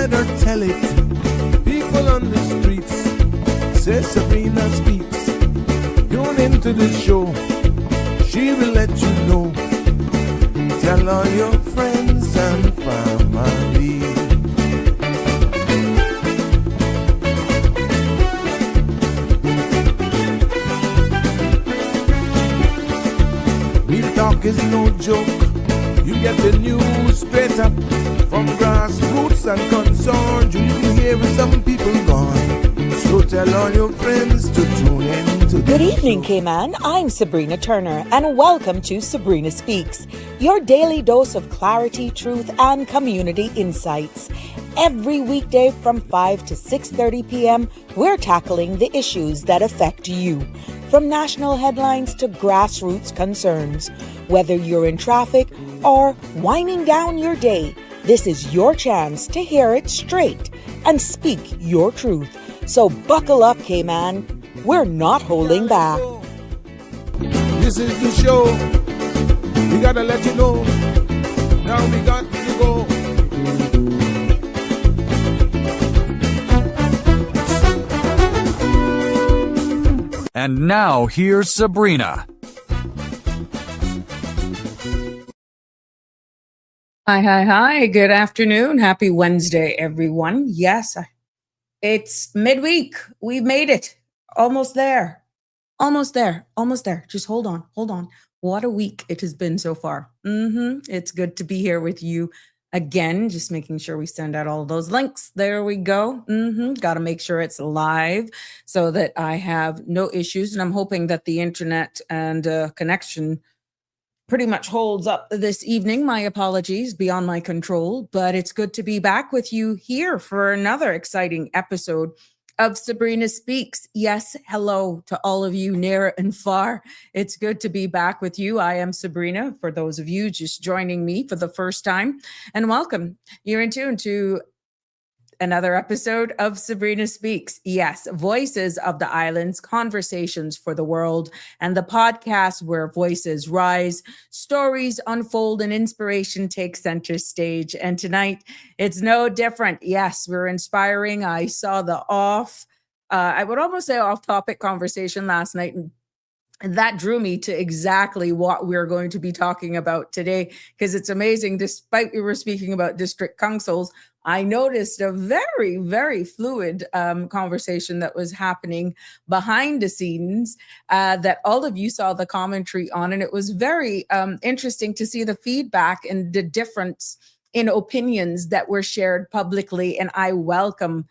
let her tell it. People on the streets say Sabrina speaks. Tune into the show, she will let you know. Tell all your friends and family. Real talk is no joke. You get the news straight up from grassroots and concerns. You can hear with some people gone. So tell all your friends to tune in to the Good evening, show. Cayman. I'm Sabrina Turner, and welcome to Sabrina Speaks, your daily dose of clarity, truth, and community insights. Every weekday from 5 to 6:30 p.m., we're tackling the issues that affect you, from national headlines to grassroots concerns. Whether you're in traffic or winding down your day, this is your chance to hear it straight and speak your truth. So buckle up, Cayman. We're not holding back. This is the show. We gotta let you know. Now we got to go. And now here's Sabrina. Hi. Good afternoon. Happy Wednesday, everyone. Yes, it's midweek. We've made it. Almost there. Almost there. Just hold on. What a week it has been so far. It's good to be here with you again. Just making sure we send out all those links. There we go. Got to make sure it's live so that I have no issues. And I'm hoping that the internet and connection pretty much holds up this evening. My apologies, beyond my control, but it's good to be back with you here for another exciting episode of Sabrina Speaks. Yes, hello to all of you near and far. It's good to be back with you. I am Sabrina, for those of you just joining me for the first time, and welcome. You're in tune to another episode of Sabrina Speaks. Yes, voices of the islands, conversations for the world, and the podcast where voices rise, stories unfold, and inspiration takes center stage. And tonight, it's no different. Yes, we're inspiring. I saw the I would almost say off-topic conversation last night, and that drew me to exactly what we're going to be talking about today, because it's amazing. Despite we were speaking about district councils, I noticed a very, very fluid conversation that was happening behind the scenes that all of you saw the commentary on. And it was very interesting to see the feedback and the difference in opinions that were shared publicly. And I welcome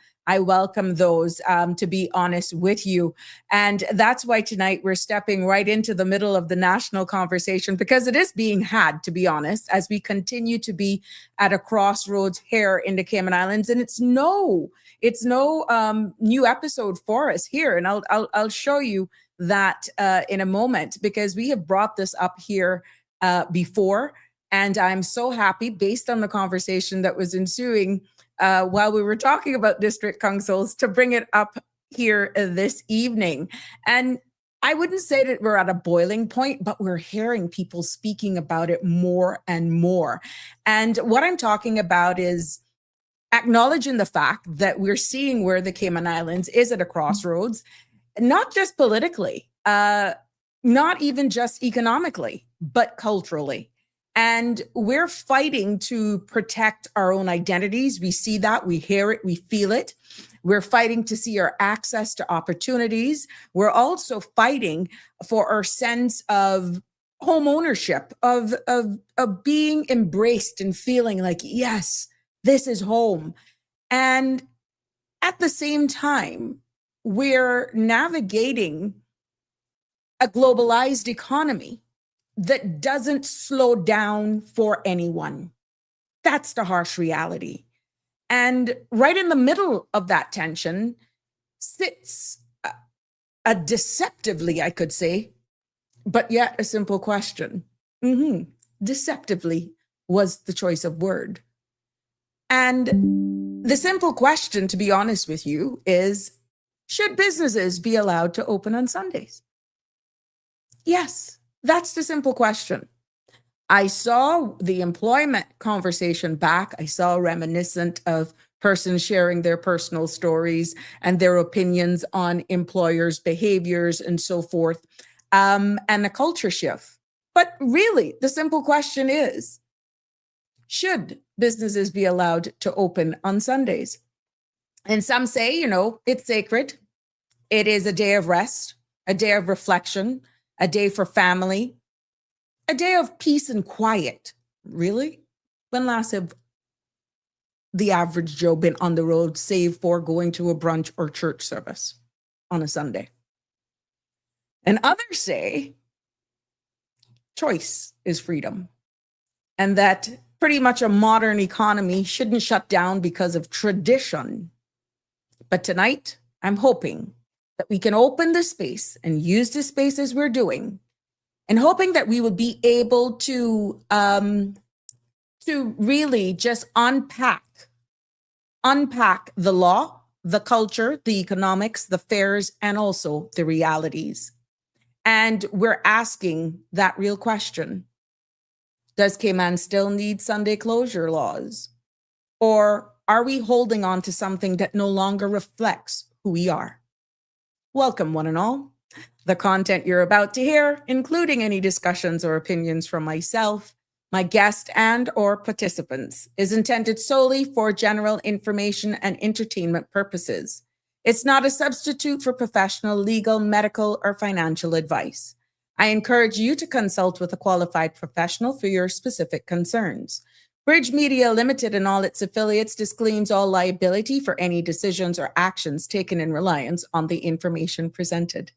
those, to be honest with you. And that's why tonight we're stepping right into the middle of the national conversation, because it is being had, to be honest, as we continue to be at a crossroads here in the Cayman Islands. And it's no new episode for us here. And I'll show you that in a moment, because we have brought this up here before. And I'm so happy, based on the conversation that was ensuing while we were talking about district councils, to bring it up here this evening. And I wouldn't say that we're at a boiling point, but we're hearing people speaking about it more and more. And what I'm talking about is acknowledging the fact that we're seeing where the Cayman Islands is at a crossroads, not just politically, not even just economically, but culturally. And we're fighting to protect our own identities. We see that, we hear it, we feel it. We're fighting to see our access to opportunities. We're also fighting for our sense of home ownership, of being embraced and feeling like, yes, this is home. And at the same time, we're navigating a globalized economy that doesn't slow down for anyone. That's the harsh reality. And right in the middle of that tension sits a deceptively, I could say, but yet a simple question. Deceptively was the choice of word. And the simple question, to be honest with you, is, should businesses be allowed to open on Sundays? Yes, that's the simple question. I saw the employment conversation back. I saw reminiscent of persons sharing their personal stories and their opinions on employers' behaviors and so forth, and a culture shift. But really, the simple question is, should businesses be allowed to open on Sundays? And some say, it's sacred. It is a day of rest, a day of reflection, a day for family, a day of peace and quiet. Really? When last have the average Joe been on the road, save for going to a brunch or church service on a Sunday? And others say choice is freedom, and that pretty much a modern economy shouldn't shut down because of tradition. But tonight, I'm hoping that we can open the space and use the space as we're doing, and hoping that we will be able to really just unpack the law, the culture, the economics, the fares, and also the realities. And we're asking that real question. Does Cayman still need Sunday closure laws? Or are we holding on to something that no longer reflects who we are? Welcome, one and all. The content you're about to hear, including any discussions or opinions from myself, my guest and/or participants, is intended solely for general information and entertainment purposes. It's not a substitute for professional, legal, medical, or financial advice. I encourage you to consult with a qualified professional for your specific concerns. Bridge Media Limited and all its affiliates disclaims all liability for any decisions or actions taken in reliance on the information presented.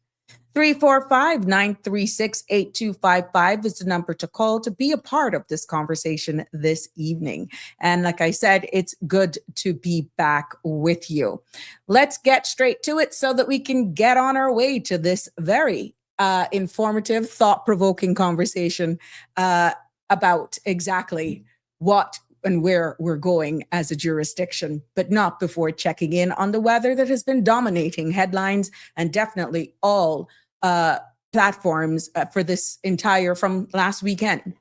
345-936-8255 is the number to call to be a part of this conversation this evening. And like I said, it's good to be back with you. Let's get straight to it so that we can get on our way to this very informative, thought-provoking conversation about exactly what and where we're going as a jurisdiction, but not before checking in on the weather that has been dominating headlines and definitely all platforms for this from last weekend.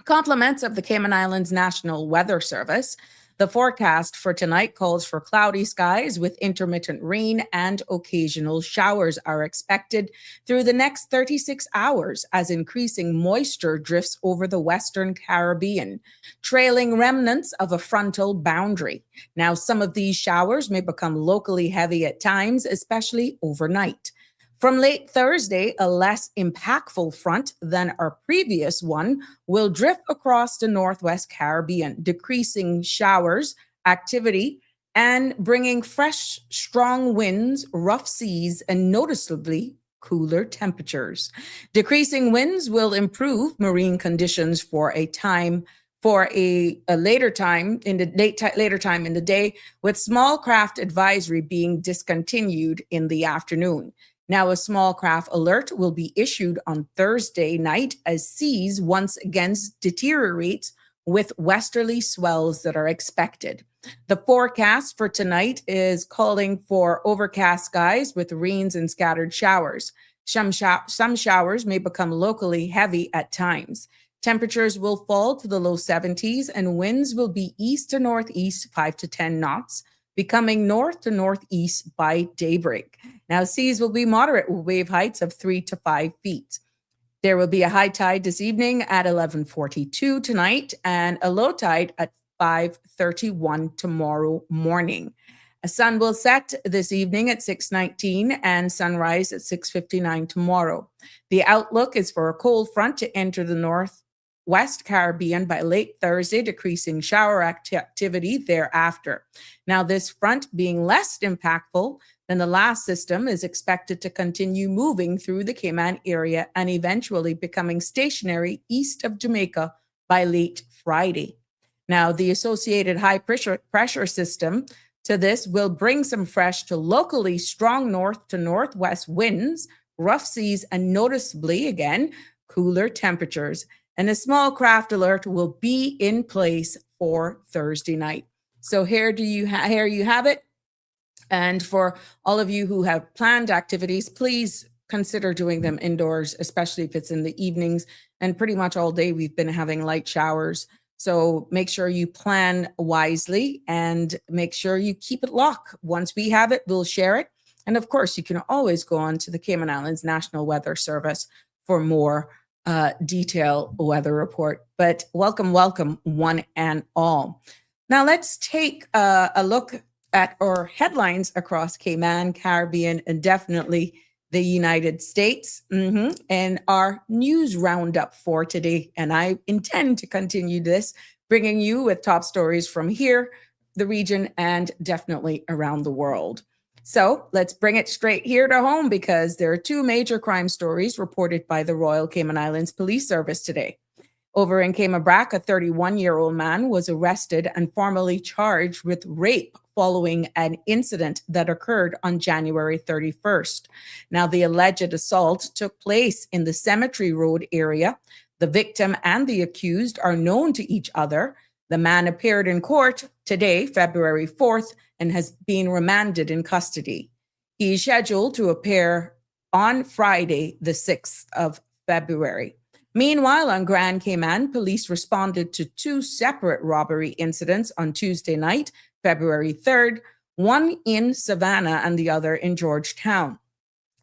Compliments of the Cayman Islands National Weather Service. The forecast for tonight calls for cloudy skies with intermittent rain and occasional showers are expected through the next 36 hours as increasing moisture drifts over the Western Caribbean, trailing remnants of a frontal boundary. Now, some of these showers may become locally heavy at times, especially overnight. From late Thursday, a less impactful front than our previous one will drift across the Northwest Caribbean, decreasing showers, activity, and bringing fresh, strong winds, rough seas, and noticeably cooler temperatures. Decreasing winds will improve marine conditions for a later time in the day, with small craft advisory being discontinued in the afternoon. Now, a small craft alert will be issued on Thursday night as seas once again deteriorate with westerly swells that are expected. The forecast for tonight is calling for overcast skies with rains and scattered showers. Some showers may become locally heavy at times. Temperatures will fall to the low 70s and winds will be east to northeast 5 to 10 knots, becoming north to northeast by daybreak. Now, seas will be moderate with wave heights of 3 to 5 feet. There will be a high tide this evening at 11:42 tonight and a low tide at 5:31 tomorrow morning. A sun will set this evening at 6:19 and sunrise at 6:59 tomorrow. The outlook is for a cold front to enter the Northwest Caribbean by late Thursday, decreasing shower activity thereafter. Now, this front being less impactful than the last system is expected to continue moving through the Cayman area and eventually becoming stationary east of Jamaica by late Friday. Now, the associated high pressure system to this will bring some fresh to locally strong north to northwest winds, rough seas, and noticeably, again, cooler temperatures. And a small craft alert will be in place for Thursday night. So here you have it. And for all of you who have planned activities, please consider doing them indoors, especially if it's in the evenings. And pretty much all day we've been having light showers So make sure you plan wisely and make sure you keep it locked. Once we have it, we'll share it. And of course, you can always go on to the Cayman Islands National Weather Service for more detailed weather report. But welcome, one and all. Now let's take a look at our headlines across Cayman, Caribbean, and definitely the United States, and our news roundup for today. And I intend to continue this, bringing you with top stories from here, the region, and definitely around the world. So let's bring it straight here to home, because there are two major crime stories reported by the Royal Cayman Islands Police Service today. Over in Cayman Brac, a 31-year-old man was arrested and formally charged with rape following an incident that occurred on January 31st. Now, the alleged assault took place in the Cemetery Road area. The victim and the accused are known to each other. The man appeared in court today, February 4th, and has been remanded in custody. He is scheduled to appear on Friday, the 6th of February. Meanwhile, on Grand Cayman, police responded to two separate robbery incidents on Tuesday night, February 3rd, one in Savannah and the other in Georgetown.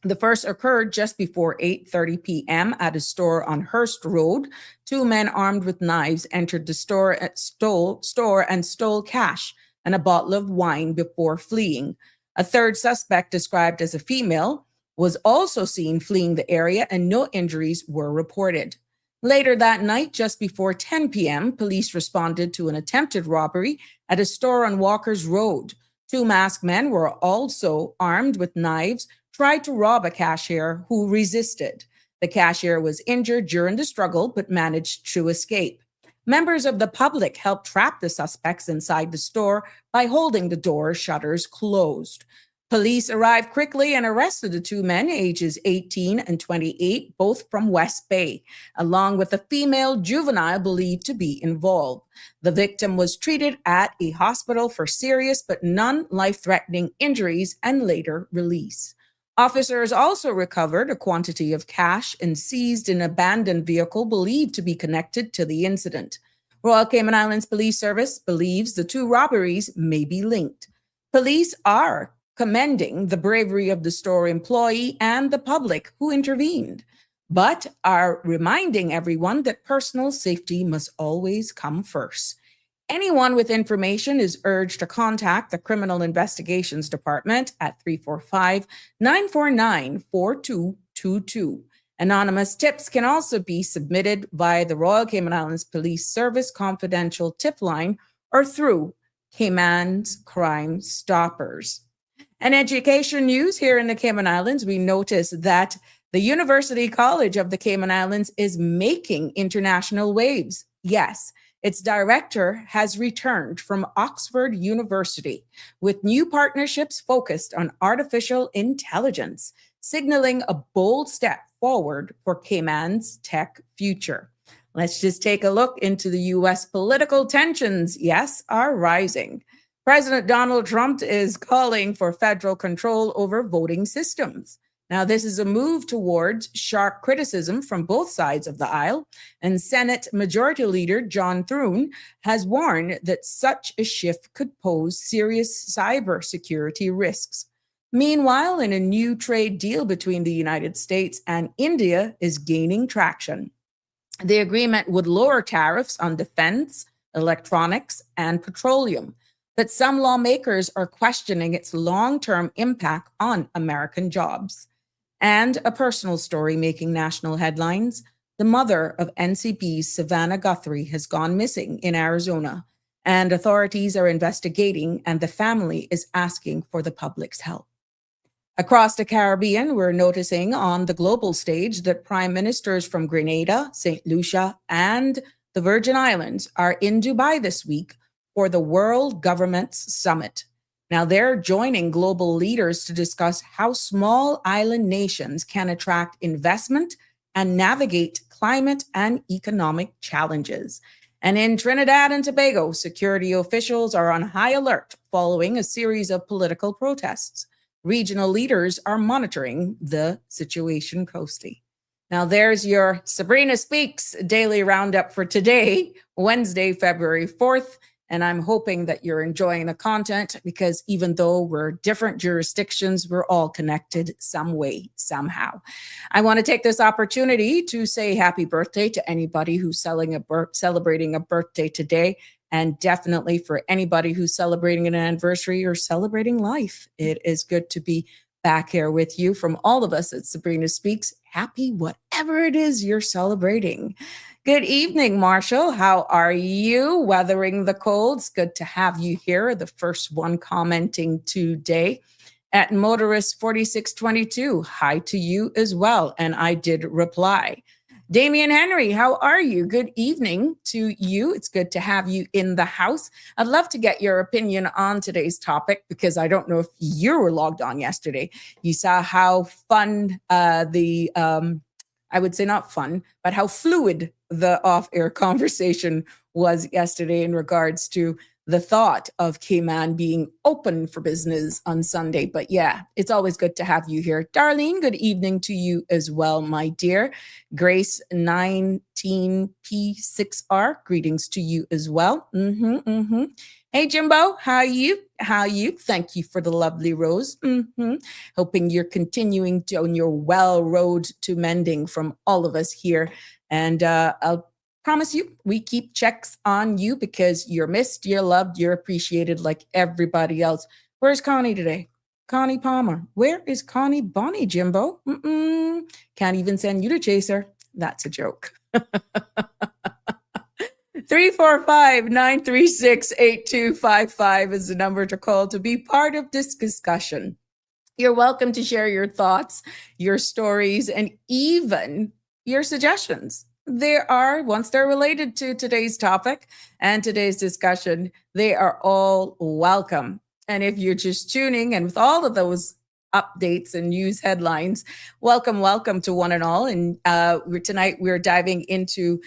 The first occurred just before 8:30 p.m. at a store on Hurst Road. Two men armed with knives entered the store and stole cash and a bottle of wine before fleeing. A third suspect, described as a female, was also seen fleeing the area, and no injuries were reported. Later that night, just before 10 p.m., police responded to an attempted robbery at a store on Walker's Road. Two masked men were also armed with knives, tried to rob a cashier who resisted. The cashier was injured during the struggle but managed to escape. Members of the public helped trap the suspects inside the store by holding the door shutters closed. Police arrived quickly and arrested the two men, ages 18 and 28, both from West Bay, along with a female juvenile believed to be involved. The victim was treated at a hospital for serious but non-life-threatening injuries and later released. Officers also recovered a quantity of cash and seized an abandoned vehicle believed to be connected to the incident. Royal Cayman Islands Police Service believes the two robberies may be linked. Police are commending the bravery of the store employee and the public who intervened, but are reminding everyone that personal safety must always come first. Anyone with information is urged to contact the Criminal Investigations Department at 345-949-4222. Anonymous tips can also be submitted via the Royal Cayman Islands Police Service confidential tip line or through Cayman's Crime Stoppers. And education news here in the Cayman Islands, we notice that the University College of the Cayman Islands is making international waves. Yes, its director has returned from Oxford University with new partnerships focused on artificial intelligence, signaling a bold step forward for Cayman's tech future. Let's just take a look into the U.S. political tensions, yes, are rising. President Donald Trump is calling for federal control over voting systems. Now, this is a move towards sharp criticism from both sides of the aisle, and Senate Majority Leader John Thune has warned that such a shift could pose serious cybersecurity risks. Meanwhile, in a new trade deal between the United States and India is gaining traction. The agreement would lower tariffs on defense, electronics, and petroleum, but some lawmakers are questioning its long-term impact on American jobs. And a personal story making national headlines: the mother of NCP's Savannah Guthrie has gone missing in Arizona, and authorities are investigating, and the family is asking for the public's help. Across the Caribbean, we're noticing on the global stage that prime ministers from Grenada, St. Lucia, and the Virgin Islands are in Dubai this week for the World Governments Summit. Now, they're joining global leaders to discuss how small island nations can attract investment and navigate climate and economic challenges. And in Trinidad and Tobago, security officials are on high alert following a series of political protests. Regional leaders are monitoring the situation closely. Now, there's your Sabrina Speaks daily roundup for today, Wednesday, February 4th. And I'm hoping that you're enjoying the content because even though we're different jurisdictions, we're all connected some way, somehow. I want to take this opportunity to say happy birthday to anybody who's celebrating a birthday today. And definitely for anybody who's celebrating an anniversary or celebrating life. It is good to be back here with you from all of us at Sabrina Speaks. Happy whatever it is you're celebrating. Good evening, Marshall. How are you? Weathering the colds. Good to have you here. The first one commenting today. At Motorist 4622, hi to you as well. And I did reply. Damian Henry, how are you? Good evening to you. It's good to have you in the house. I'd love to get your opinion on today's topic because I don't know if you were logged on yesterday. You saw how fun I would say not fun, but how fluid the off-air conversation was yesterday in regards to the thought of Cayman being open for business on Sunday. But yeah, it's always good to have you here. Darlene, good evening to you as well, my dear. Grace 19P6R, greetings to you as well. Hey, Jimbo, how you? Thank you for the lovely rose. Hoping you're continuing on your well road to mending from all of us here. And I'll promise you, we keep checks on you because you're missed, you're loved, you're appreciated like everybody else. Where's Connie today? Connie Palmer. Where is Connie Bonnie, Jimbo? Can't even send you to chase her. That's a joke. 345-936-8255 is the number to call to be part of this discussion. You're welcome to share your thoughts, your stories, and even your suggestions. Once they're related to today's topic and today's discussion, they are all welcome. And if you're just tuning in with all of those updates and news headlines, welcome to one and all. And tonight we're diving into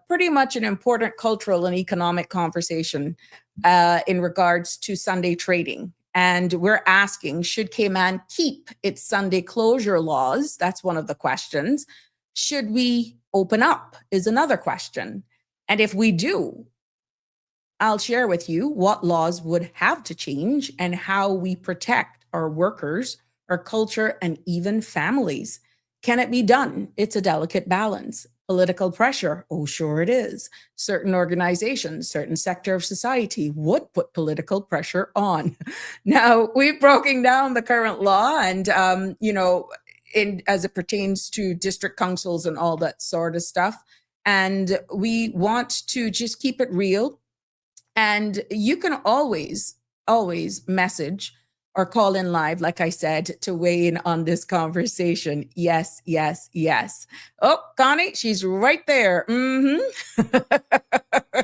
pretty much an important cultural and economic conversation in regards to Sunday trading. And we're asking, should Cayman keep its Sunday closure laws? That's one of the questions. Should we open up is another question. And if we do, I'll share with you what laws would have to change and how we protect our workers, our culture, and even families. Can it be done? It's a delicate balance. Political pressure, oh, sure it is. Certain organizations, certain sector of society would put political pressure on. Now, we've broken down the current law and, as it pertains to district councils and all that sort of stuff. And we want to just keep it real. And you can always message or call in live, like I said, to weigh in on this conversation. Yes. Oh, Connie, she's right there.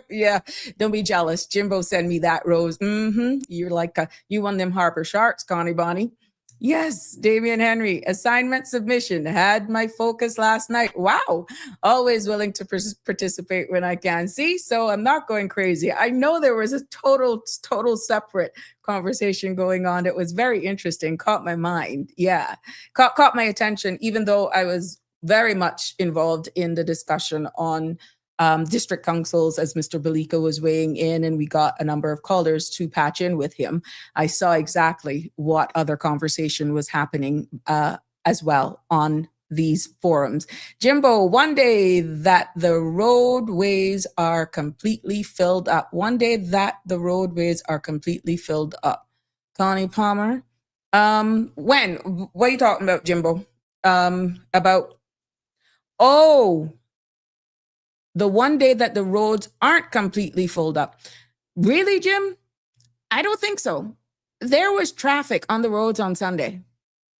Yeah, don't be jealous. Jimbo sent me that rose. You're like, you won them Harper Sharks, Connie Bonnie. Yes, Damian Henry, assignment submission, had my focus last night. Wow, always willing to participate when I can. See, so I'm not going crazy. I know there was a total separate conversation going on. It was very interesting, caught my mind. Yeah, caught my attention, even though I was very much involved in the discussion on district councils as Mr. Belika was weighing in, and we got a number of callers to patch in with him. I saw exactly what other conversation was happening as well on these forums. Jimbo, one day that the roadways are completely filled up. One day that the roadways are completely filled up. Connie Palmer, when? What are you talking about, Jimbo? The one day that the roads aren't completely filled up. Really, Jim? I don't think so. There was traffic on the roads on Sunday.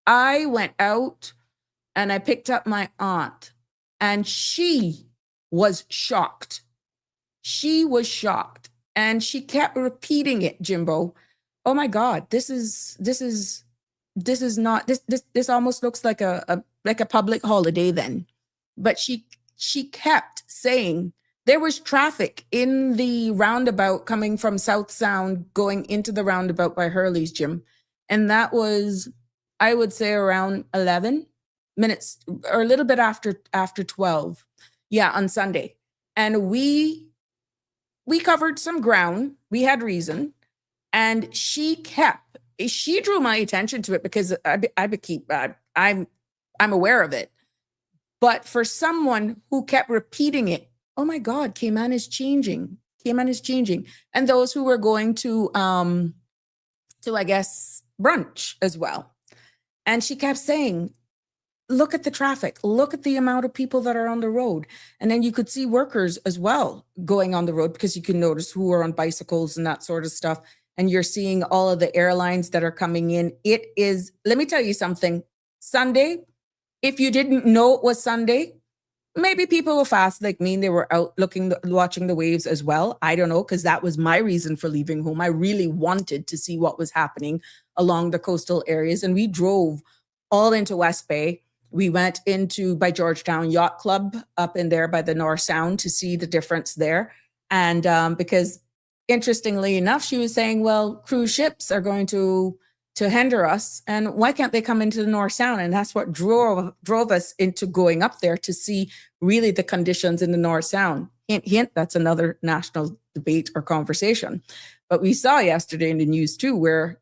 I went out and I picked up my aunt, and she was shocked. She was shocked, and she kept repeating it, Jimbo. Oh my God, this almost looks like a public holiday then. But she kept saying there was traffic in the roundabout coming from South Sound going into the roundabout by Hurley's, Jim. And that was, I would say, around 11. minutes or a little bit after 12. Yeah, on Sunday. And we covered some ground. We had reason. And she drew my attention to it because I'm aware of it. But for someone who kept repeating it, oh my God, Cayman is changing. Cayman is changing. And those who were going to I guess, brunch as well. And she kept saying, look at the traffic, look at the amount of people that are on the road. And then you could see workers as well going on the road because you can notice who are on bicycles and that sort of stuff. And you're seeing all of the airlines that are coming in. It is, let me tell you something, Sunday, if you didn't know it was Sunday, maybe people were fast like me and they were out watching the waves as well. I don't know, because that was my reason for leaving home. I really wanted to see what was happening along the coastal areas. And we drove all into West Bay. We went by Georgetown Yacht Club up in there by the North Sound to see the difference there. And because interestingly enough, she was saying, well, cruise ships are going to hinder us, and why can't they come into the North Sound? And that's what drove us into going up there to see really the conditions in the North Sound. Hint, hint, that's another national debate or conversation. But we saw yesterday in the news too, where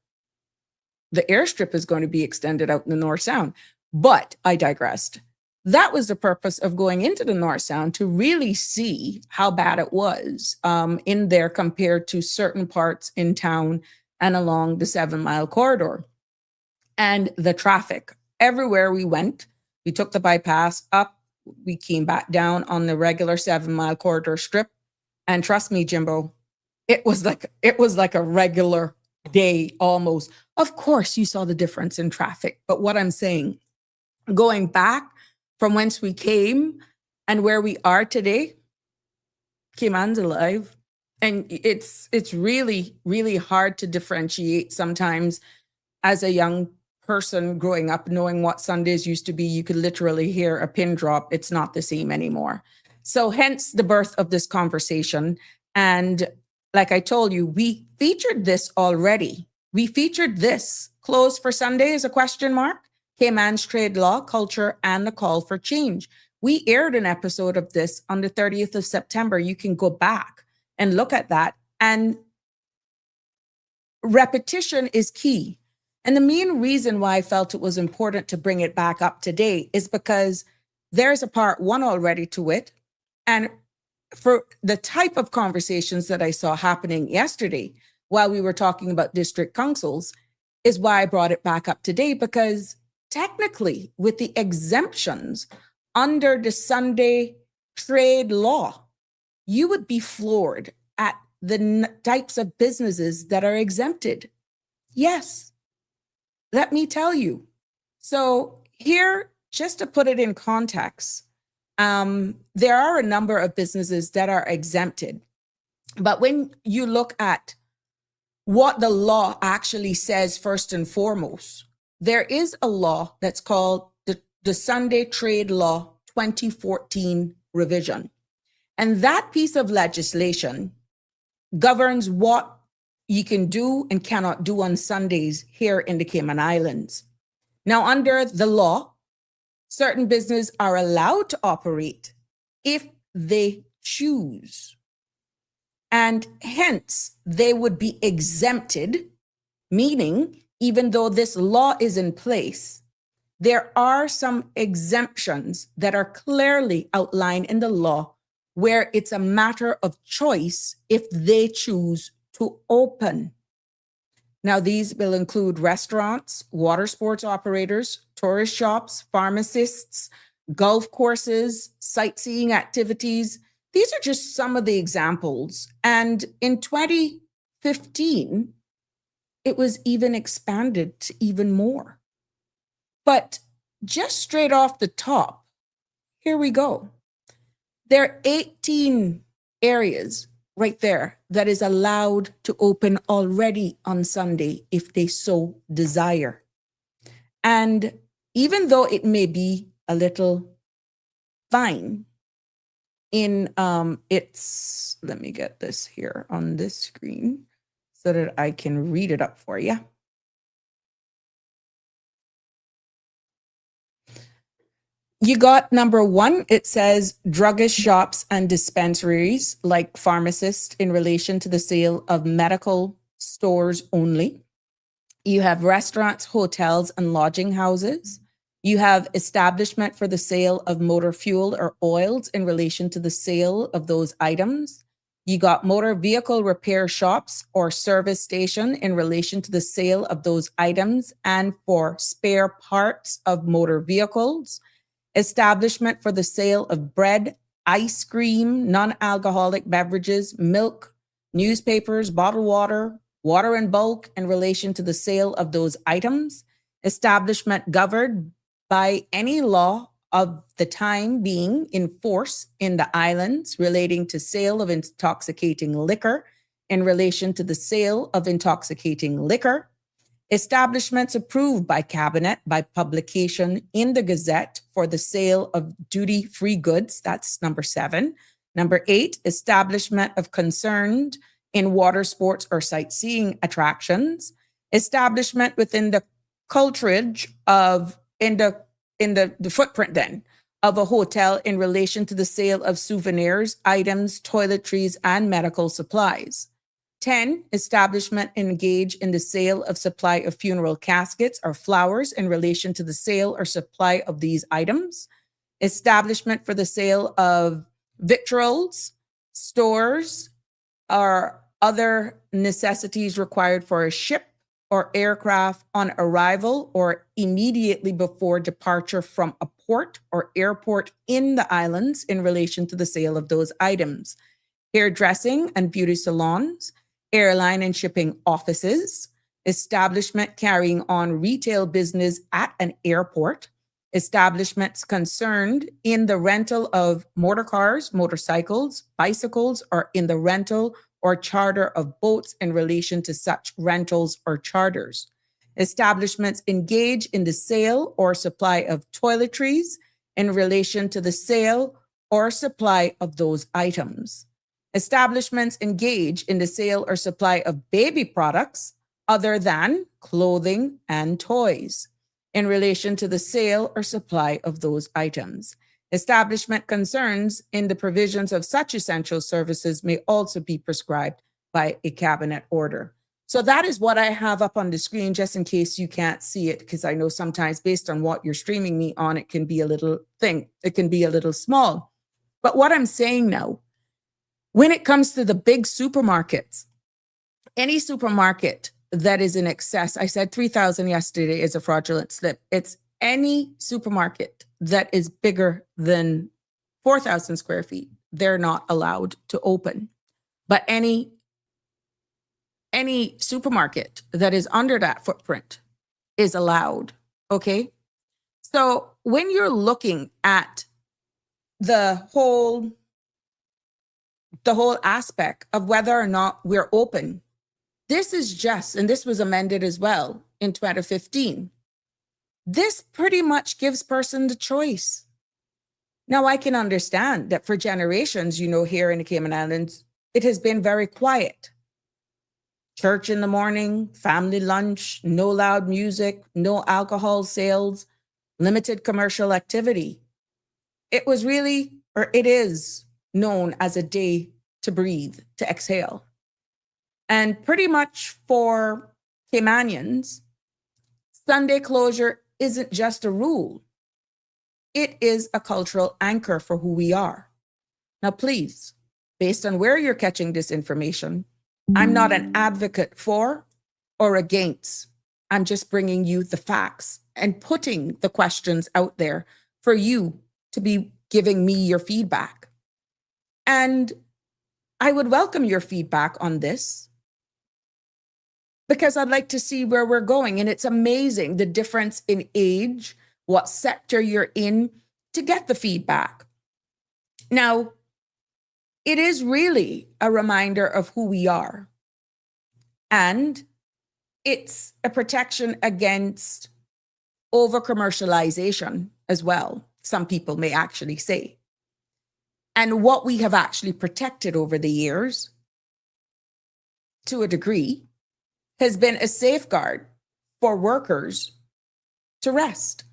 the airstrip is going to be extended out in the North Sound. But I digressed. That was the purpose of going into the North Sound, to really see how bad it was in there compared to certain parts in town and along the 7 Mile corridor. And the traffic, everywhere we went, we took the bypass up, we came back down on the regular 7 Mile corridor strip. And trust me, Jimbo, it was like a regular day almost. Of course, you saw the difference in traffic. But what I'm saying, going back from whence we came and where we are today, Cayman's alive. And it's really, really hard to differentiate sometimes as a young person growing up, knowing what Sundays used to be. You could literally hear a pin drop. It's not the same anymore. So hence the birth of this conversation. And like I told you, we featured this already. We featured this, closed for Sunday is a question mark, Cayman's trade law, culture, and the call for change. We aired an episode of this on the 30th of September. You can go back and look at that. And repetition is key. And the main reason why I felt it was important to bring it back up today is because there's a part one already to it. And for the type of conversations that I saw happening yesterday while we were talking about district councils is why I brought it back up today, because technically with the exemptions under the Sunday trade law, you would be floored at the types of businesses that are exempted. Yes, let me tell you. So here, just to put it in context, there are a number of businesses that are exempted. But when you look at what the law actually says, first and foremost, there is a law that's called the Sunday Trade Law 2014 revision. And that piece of legislation governs what you can do and cannot do on Sundays here in the Cayman Islands. Now, under the law, certain businesses are allowed to operate if they choose. And hence, they would be exempted, meaning even though this law is in place, there are some exemptions that are clearly outlined in the law where it's a matter of choice if they choose to open. Now, these will include restaurants, water sports operators, tourist shops, pharmacists, golf courses, sightseeing activities. These are just some of the examples. And in 2015, it was even expanded to even more. But just straight off the top, here we go. There are 18 areas right there that is allowed to open already on Sunday if they so desire. And even though it may be a little fine in let me get this here on this screen so that I can read it up for you. You got number one, it says druggist shops and dispensaries like pharmacists in relation to the sale of medical stores only. You have restaurants, hotels, and lodging houses. You have establishment for the sale of motor fuel or oils in relation to the sale of those items. You got motor vehicle repair shops or service station in relation to the sale of those items and for spare parts of motor vehicles. Establishment for the sale of bread, ice cream, non-alcoholic beverages, milk, newspapers, bottled water, water in bulk in relation to the sale of those items. Establishment governed by any law of the time being in force in the islands relating to sale of intoxicating liquor in relation to the sale of intoxicating liquor. Establishments approved by Cabinet by publication in the Gazette for the sale of duty-free goods. That's number 7. Number 8, establishment of concerned in water sports or sightseeing attractions. Establishment within the culturage of in the footprint then of a hotel in relation to the sale of souvenirs, items, toiletries, and medical supplies. 10, establishment engage in the sale of supply of funeral caskets or flowers in relation to the sale or supply of these items. Establishment for the sale of victuals, stores, or other necessities required for a ship or aircraft on arrival or immediately before departure from a port or airport in the islands in relation to the sale of those items. Hairdressing and beauty salons, airline and shipping offices, establishment carrying on retail business at an airport, establishments concerned in the rental of motor cars, motorcycles, bicycles, or in the rental or charter of boats in relation to such rentals or charters. Establishments engage in the sale or supply of toiletries in relation to the sale or supply of those items. Establishments engage in the sale or supply of baby products other than clothing and toys in relation to the sale or supply of those items. Establishment concerns in the provisions of such essential services may also be prescribed by a cabinet order. So that is what I have up on the screen, just in case you can't see it, because I know sometimes based on what you're streaming me on, it can be a little thing. It can be a little small. But what I'm saying now, when it comes to the big supermarkets, any supermarket that is in excess, I said 3,000 yesterday is a fraudulent slip. It's any supermarket that is bigger than 4,000 square feet, they're not allowed to open. But any supermarket that is under that footprint is allowed, okay? So when you're looking at the whole aspect of whether or not we're open, this is just, and this was amended as well in 2015. This pretty much gives person the choice. Now, I can understand that for generations, here in the Cayman Islands, it has been very quiet. Church in the morning, family lunch, no loud music, no alcohol sales, limited commercial activity. It was really, or it is known as a day to breathe, to exhale. And pretty much for Caymanians, Sunday closure isn't just a rule. It is a cultural anchor for who we are. Now, please, based on where you're catching this information, I'm not an advocate for or against. I'm just bringing you the facts and putting the questions out there for you to be giving me your feedback. And I would welcome your feedback on this because I'd like to see where we're going. And it's amazing the difference in age, what sector you're in, to get the feedback. Now, it is really a reminder of who we are. And it's a protection against over-commercialization as well, some people may actually say. And what we have actually protected over the years, to a degree, has been a safeguard for workers to rest.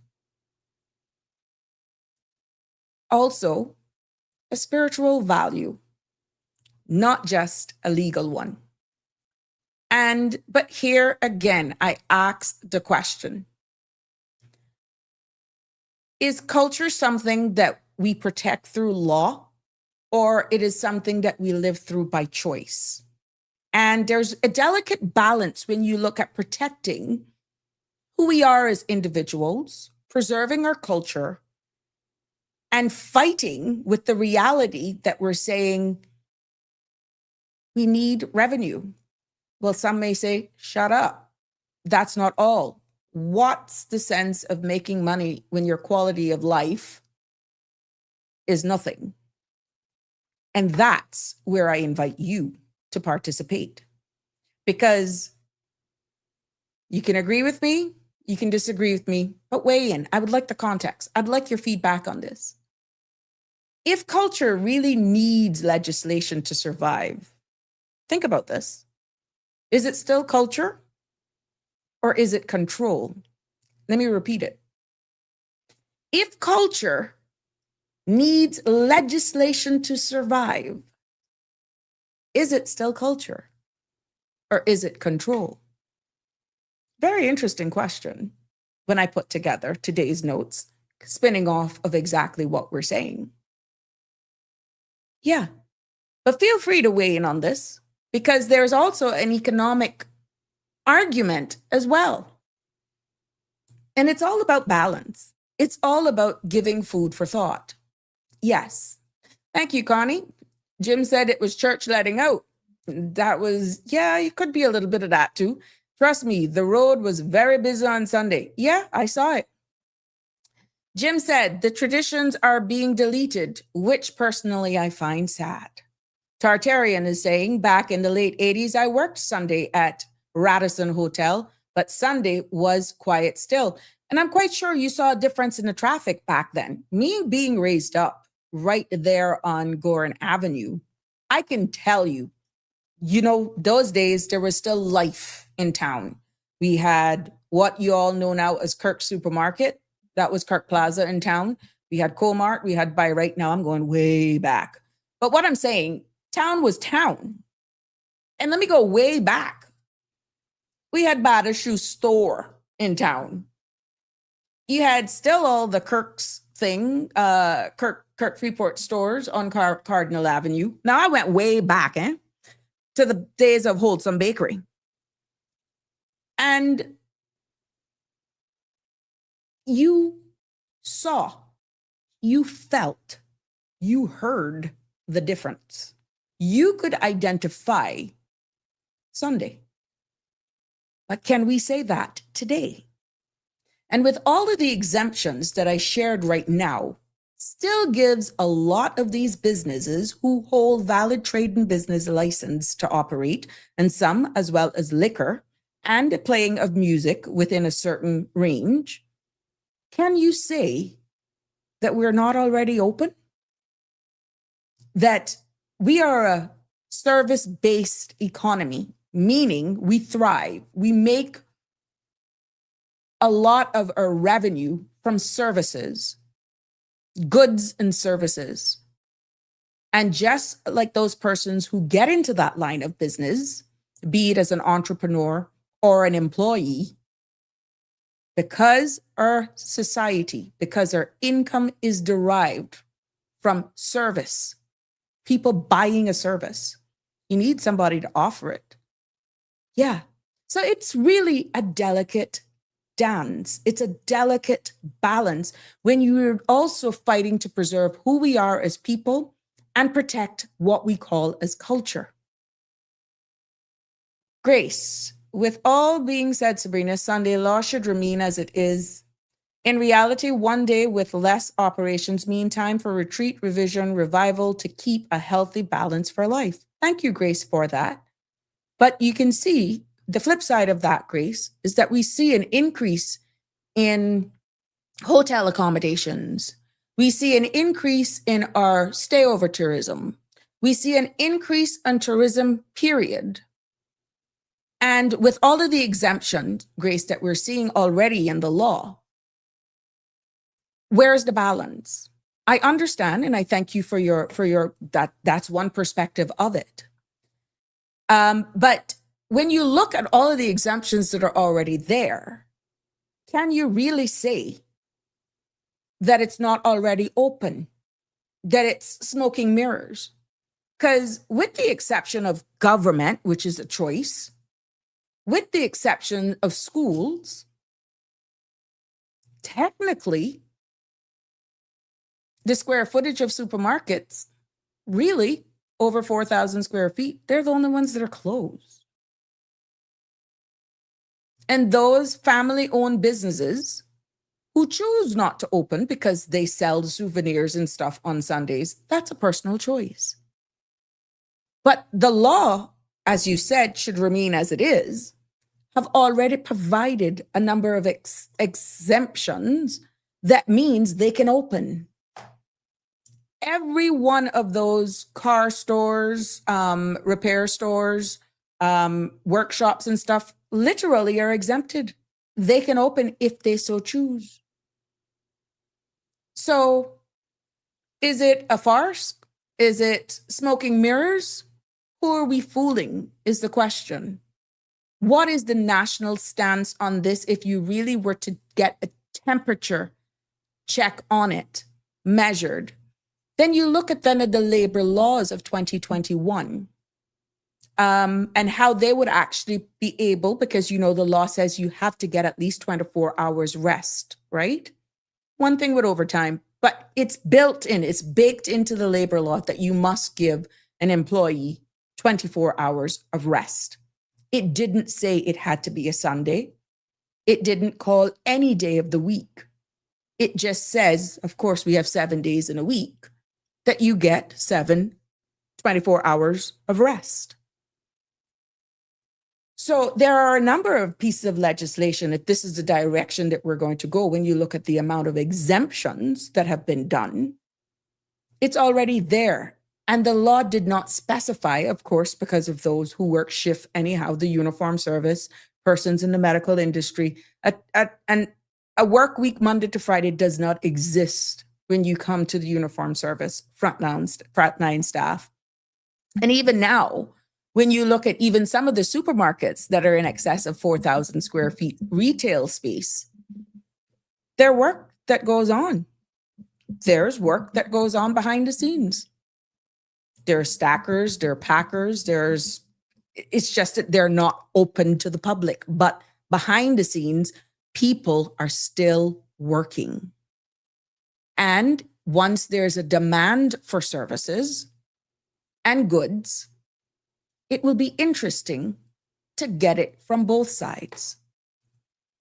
also a spiritual value, not just a legal one. But here again, I ask the question, is culture something that we protect through law, or it is something that we live through by choice? And there's a delicate balance when you look at protecting who we are as individuals, preserving our culture, and fighting with the reality that we're saying we need revenue. Well, some may say, shut up. That's not all. What's the sense of making money when your quality of life is nothing? And that's where I invite you to participate. Because you can agree with me, you can disagree with me, but weigh in. I would like the context. I'd like your feedback on this. If culture really needs legislation to survive, think about this. Is it still culture or is it control? Let me repeat it. If culture needs legislation to survive, is it still culture or is it control? Very interesting question when I put together today's notes, spinning off of exactly what we're saying. Yeah, but feel free to weigh in on this because there's also an economic argument as well. And it's all about balance. It's all about giving food for thought. Yes. Thank you, Connie. Jim said it was church letting out. That was, yeah, it could be a little bit of that too. Trust me, the road was very busy on Sunday. Yeah, I saw it. Jim said the traditions are being deleted, which personally I find sad. Tartarian is saying, back in the late 80s, I worked Sunday at Radisson Hotel, but Sunday was quiet still. And I'm quite sure you saw a difference in the traffic back then. Me being raised up right there on Gorin Avenue, I can tell you, those days there was still life in town. We had what you all know now as Kirk Supermarket. That was Kirk Plaza in town. We had Comart, we had Buy Right. Now I'm going way back. But what I'm saying, town was town. And let me go way back. We had Bada Shoe Store in town. You had still all the Kirk's thing, Kirk Freeport stores on Cardinal Avenue. Now I went way back, to the days of Wholesome Bakery. And you saw, you felt, you heard the difference. You could identify Sunday. But can we say that today? And with all of the exemptions that I shared right now, still gives a lot of these businesses who hold valid trade and business license to operate, and some as well as liquor and playing of music within a certain range. Can you say that we're not already open? That we are a service-based economy, meaning we thrive. We make a lot of our revenue from services, goods and services. And just like those persons who get into that line of business, be it as an entrepreneur or an employee, because our society, because our income is derived from service, people buying a service, you need somebody to offer it. Yeah. So it's really a delicate dance. It's a delicate balance when you're also fighting to preserve who we are as people and protect what we call as culture. Grace, with all being said, Sabrina, Sunday law should remain as it is. In reality, one day with less operations mean time for retreat, revision, revival to keep a healthy balance for life. Thank you, Grace, for that. But you can see the flip side of that, Grace, is that we see an increase in hotel accommodations. We see an increase in our stayover tourism. We see an increase in tourism, period. And with all of the exemptions, Grace, that we're seeing already in the law, where's the balance? I understand, and I thank you for your that's one perspective of it. But when you look at all of the exemptions that are already there, can you really say that it's not already open, that it's smoking mirrors? Because with the exception of government, which is a choice, with the exception of schools, technically, the square footage of supermarkets, really over 4,000 square feet, they're the only ones that are closed. And those family-owned businesses who choose not to open because they sell souvenirs and stuff on Sundays, that's a personal choice. But the law, as you said, should remain as it is, have already provided a number of exemptions that means they can open. Every one of those car stores, repair stores, workshops and stuff literally are exempted. They can open if they so choose. So is it a farce? Is it smoking mirrors? Who are we fooling is the question. What is the national stance on this if you really were to get a temperature check on it, measured? Then you look at then at the labor laws of 2021 and how they would actually be able, because you know the law says you have to get at least 24 hours rest, right? One thing with overtime, but it's built in, it's baked into the labor law that you must give an employee 24 hours of rest. It didn't say it had to be a Sunday. It didn't call any day of the week. It just says, of course, we have 7 days in a week, that you get 24 hours of rest. So there are a number of pieces of legislation, if this is the direction that we're going to go, when you look at the amount of exemptions that have been done, it's already there. And the law did not specify, of course, because of those who work shift anyhow, the uniform service, persons in the medical industry, and a work week Monday to Friday does not exist when you come to the uniform service, frontline staff. And even now, when you look at even some of the supermarkets that are in excess of 4,000 square feet retail space, there's work that goes on. There's work that goes on behind the scenes. There are stackers, there are packers, it's just that they're not open to the public. But behind the scenes, people are still working. And once there's a demand for services and goods, it will be interesting to get it from both sides.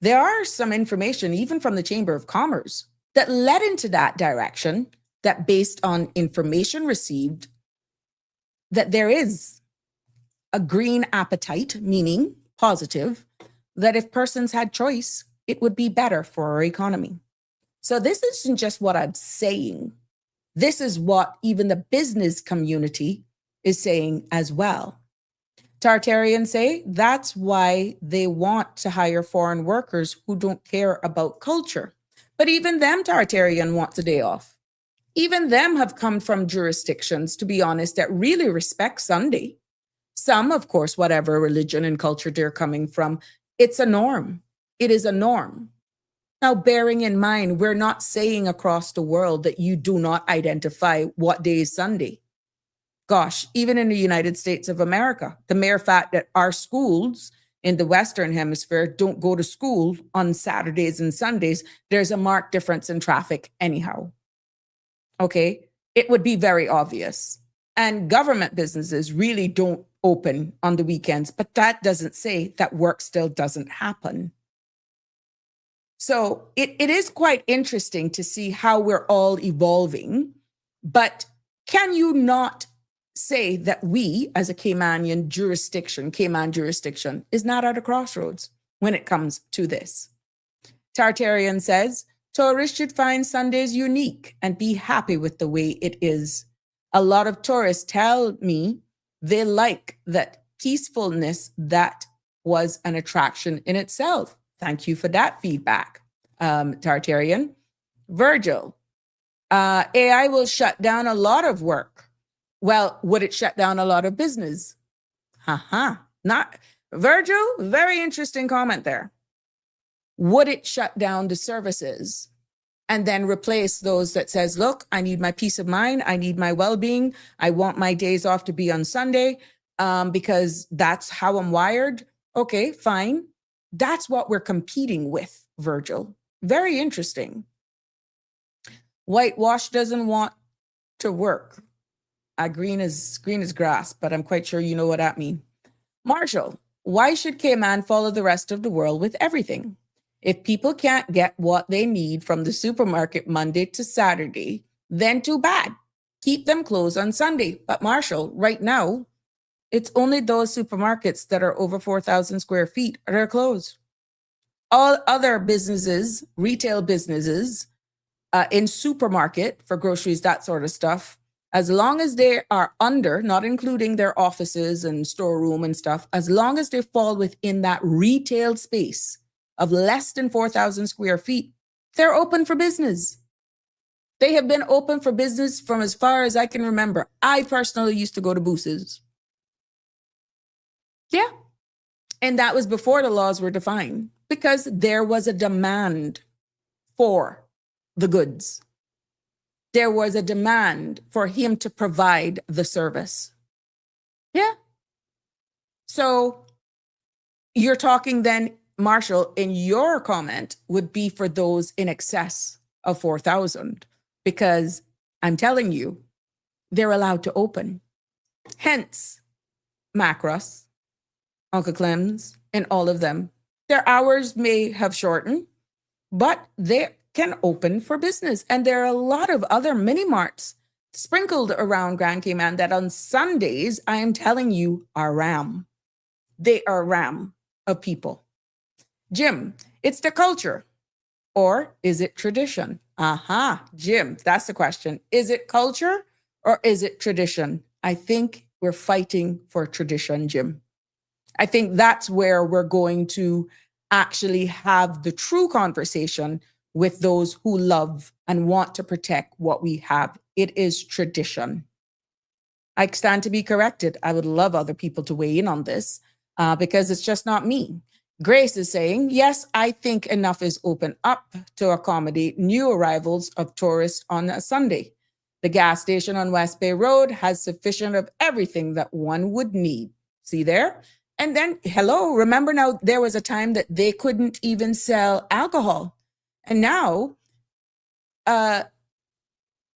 There are some information, even from the Chamber of Commerce, that led into that direction, that based on information received, that there is a green appetite, meaning positive, that if persons had choice, it would be better for our economy. So this isn't just what I'm saying. This is what even the business community is saying as well. Tartarians say that's why they want to hire foreign workers who don't care about culture. But even them, Tartarian, wants a day off. Even them have come from jurisdictions, to be honest, that really respect Sunday. Some, of course, whatever religion and culture they're coming from, it's a norm. It is a norm. Now, bearing in mind, we're not saying across the world that you do not identify what day is Sunday. Gosh, even in the United States of America, the mere fact that our schools in the Western Hemisphere don't go to school on Saturdays and Sundays, there's a marked difference in traffic anyhow. Okay, it would be very obvious. And government businesses really don't open on the weekends, but that doesn't say that work still doesn't happen. So it is quite interesting to see how we're all evolving, but can you not say that we as a Cayman jurisdiction is not at a crossroads when it comes to this? Tartarian says, tourists should find Sundays unique and be happy with the way it is. A lot of tourists tell me they like that peacefulness that was an attraction in itself. Thank you for that feedback, Tartarian. Virgil, AI will shut down a lot of work. Well, would it shut down a lot of business? Not Virgil, very interesting comment there. Would it shut down the services and then replace those that says, look, I need my peace of mind. I need my well-being. I want my days off to be on Sunday because that's how I'm wired. Okay, fine. That's what we're competing with, Virgil. Very interesting. Whitewash doesn't want to work. Green is grass, but I'm quite sure you know what that means. Marshall, why should Cayman follow the rest of the world with everything? If people can't get what they need from the supermarket Monday to Saturday, then too bad. Keep them closed on Sunday. But Marshall, right now, it's only those supermarkets that are over 4,000 square feet that are closed. All other businesses, retail businesses, in supermarket for groceries, that sort of stuff, as long as they are under, not including their offices and storeroom and stuff, as long as they fall within that retail space of less than 4,000 square feet, they're open for business. They have been open for business from as far as I can remember. I personally used to go to Boose's. Yeah. And that was before the laws were defined because there was a demand for the goods. There was a demand for him to provide the service. Yeah. So you're talking then, Marshall, in your comment would be for those in excess of 4,000, because I'm telling you, they're allowed to open. Hence, Macross, Uncle Clem's, and all of them. Their hours may have shortened, but they can open for business. And there are a lot of other mini marts sprinkled around Grand Cayman that on Sundays, I am telling you, are ram. They are ram of people. Jim, it's the culture, or is it tradition? Jim, that's the question. Is it culture or is it tradition? I think we're fighting for tradition, Jim. I think that's where we're going to actually have the true conversation with those who love and want to protect what we have. It is tradition. I stand to be corrected. I would love other people to weigh in on this because it's just not me. Grace is saying, yes, I think enough is open up to accommodate new arrivals of tourists on a Sunday. The gas station on West Bay Road has sufficient of everything that one would need. See there? And then, hello, remember now there was a time that they couldn't even sell alcohol. And now,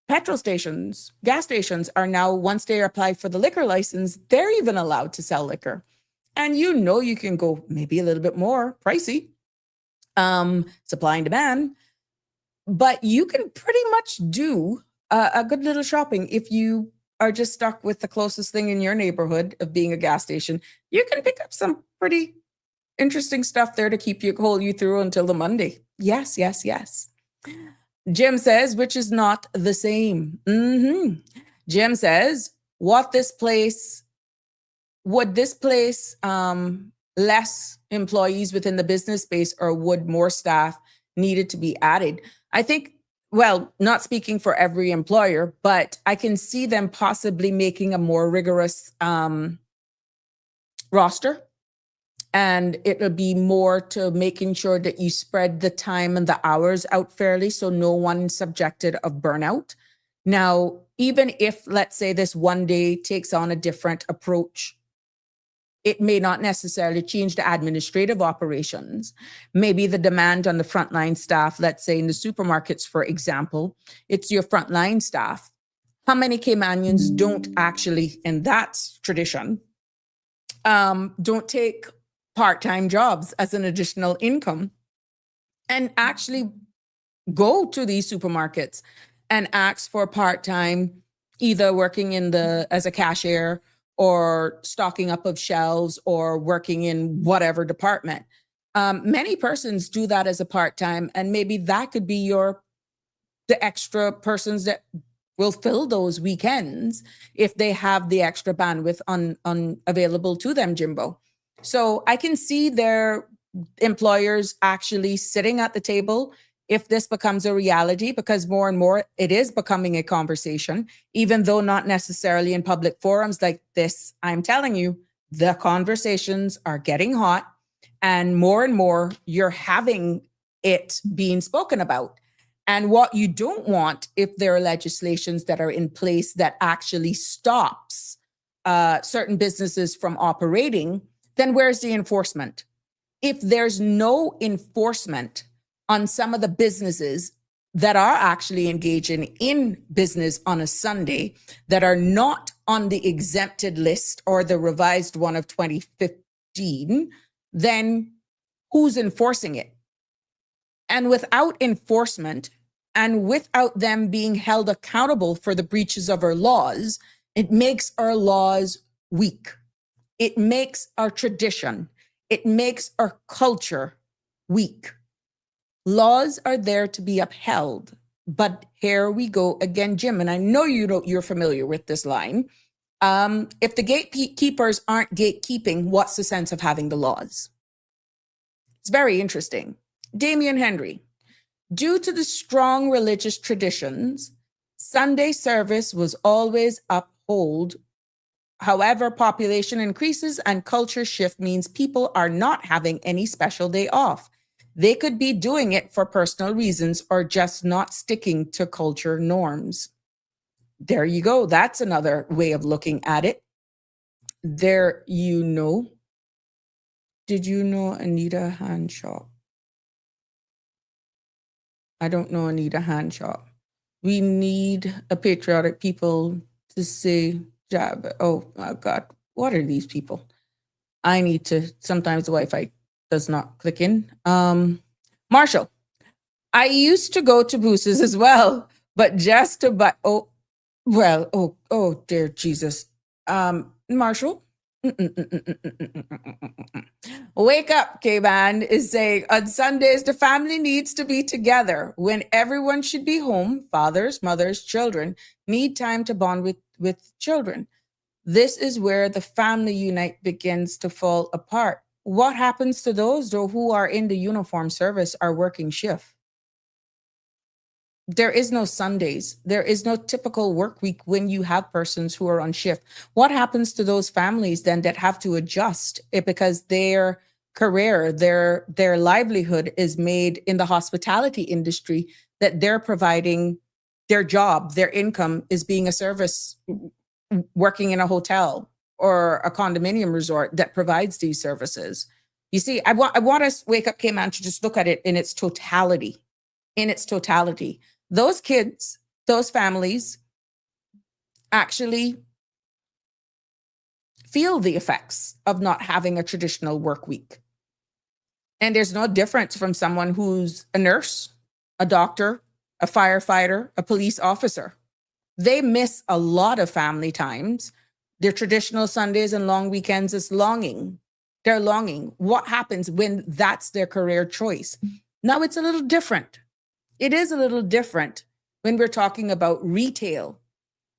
petrol stations, gas stations are now, once they apply for the liquor license, they're even allowed to sell liquor. And you know you can go maybe a little bit more pricey, supply and demand, but you can pretty much do a good little shopping if you are just stuck with the closest thing in your neighborhood of being a gas station. You can pick up some pretty interesting stuff there to hold you through until the Monday. Yes, yes, yes. Jim says, which is not the same. Jim says, would this place less employees within the business space, or would more staff needed to be added? I think, well, not speaking for every employer, but I can see them possibly making a more rigorous roster. And it'll be more to making sure that you spread the time and the hours out fairly so no one's subjected of burnout. Now, even if, let's say, this one day takes on a different approach, it may not necessarily change the administrative operations. Maybe the demand on the frontline staff, let's say in the supermarkets, for example, it's your frontline staff. How many Caymanians don't actually, and that's tradition, don't take part-time jobs as an additional income and actually go to these supermarkets and ask for part-time, either working as a cashier or stocking up of shelves or working in whatever department. Many persons do that as a part-time, and maybe that could be the extra persons that will fill those weekends if they have the extra bandwidth available to them, Jimbo. So I can see their employers actually sitting at the table if this becomes a reality, because more and more it is becoming a conversation, even though not necessarily in public forums like this. I'm telling you, the conversations are getting hot, and more you're having it being spoken about. And what you don't want, if there are legislations that are in place that actually stops certain businesses from operating, then where's the enforcement? If there's no enforcement on some of the businesses that are actually engaging in business on a Sunday, that are not on the exempted list or the revised one of 2015, then who's enforcing it? And without enforcement, and without them being held accountable for the breaches of our laws, it makes our laws weak. It makes our tradition, it makes our culture weak. Laws are there to be upheld. But here we go again, Jim, and I know you're familiar with this line. If the gatekeepers aren't gatekeeping, what's the sense of having the laws? It's very interesting. Damian Henry, due to the strong religious traditions, Sunday service was always upheld. However, population increases and culture shift means people are not having any special day off. They could be doing it for personal reasons or just not sticking to culture norms. There you go. That's another way of looking at it. There you know. Did you know Anita Hanshaw? I don't know Anita Hanshaw. We need a patriotic people to say, oh my God, what are these people? I need to, sometimes the Wi-Fi does not click in. Marshall, I used to go to Boose's as well, but just to buy, oh dear Jesus. Marshall, wake up, Cayman is saying, on Sundays, the family needs to be together when everyone should be home. Fathers, mothers, children need time to bond with children. This is where the family unite begins to fall apart. What happens to those, though, who are in the uniform service, are working shift? There is no Sundays. There is no typical work week when you have persons who are on shift. What happens to those families then that have to adjust it because their career, their livelihood is made in the hospitality industry, that they're providing their job, their income is being a service, working in a hotel or a condominium resort that provides these services? You see, I want us, Wake Up Cayman, to just look at it in its totality. In its totality. Those kids, those families actually feel the effects of not having a traditional work week. And there's no difference from someone who's a nurse, a doctor, a firefighter, a police officer. They miss a lot of family times. Their traditional Sundays and long weekends is longing. They're longing. What happens when that's their career choice? Now it's a little different. It is a little different when we're talking about retail.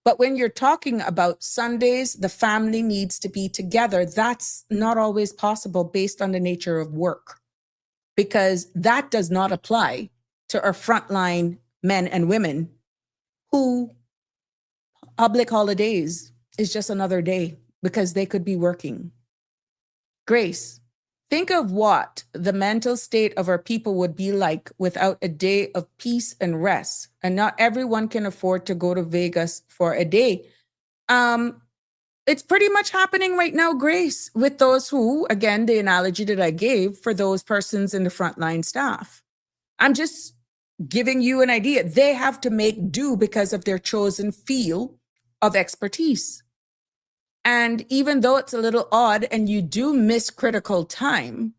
But when you're talking about Sundays, the family needs to be together. That's not always possible based on the nature of work, because that does not apply to our frontline men and women who public holidays is just another day because they could be working. Grace, think of what the mental state of our people would be like without a day of peace and rest. And not everyone can afford to go to Vegas for a day. It's pretty much happening right now, Grace, with those who, again, the analogy that I gave for those persons in the frontline staff. I'm just giving you an idea. They have to make do because of their chosen field of expertise. And even though it's a little odd and you do miss critical time,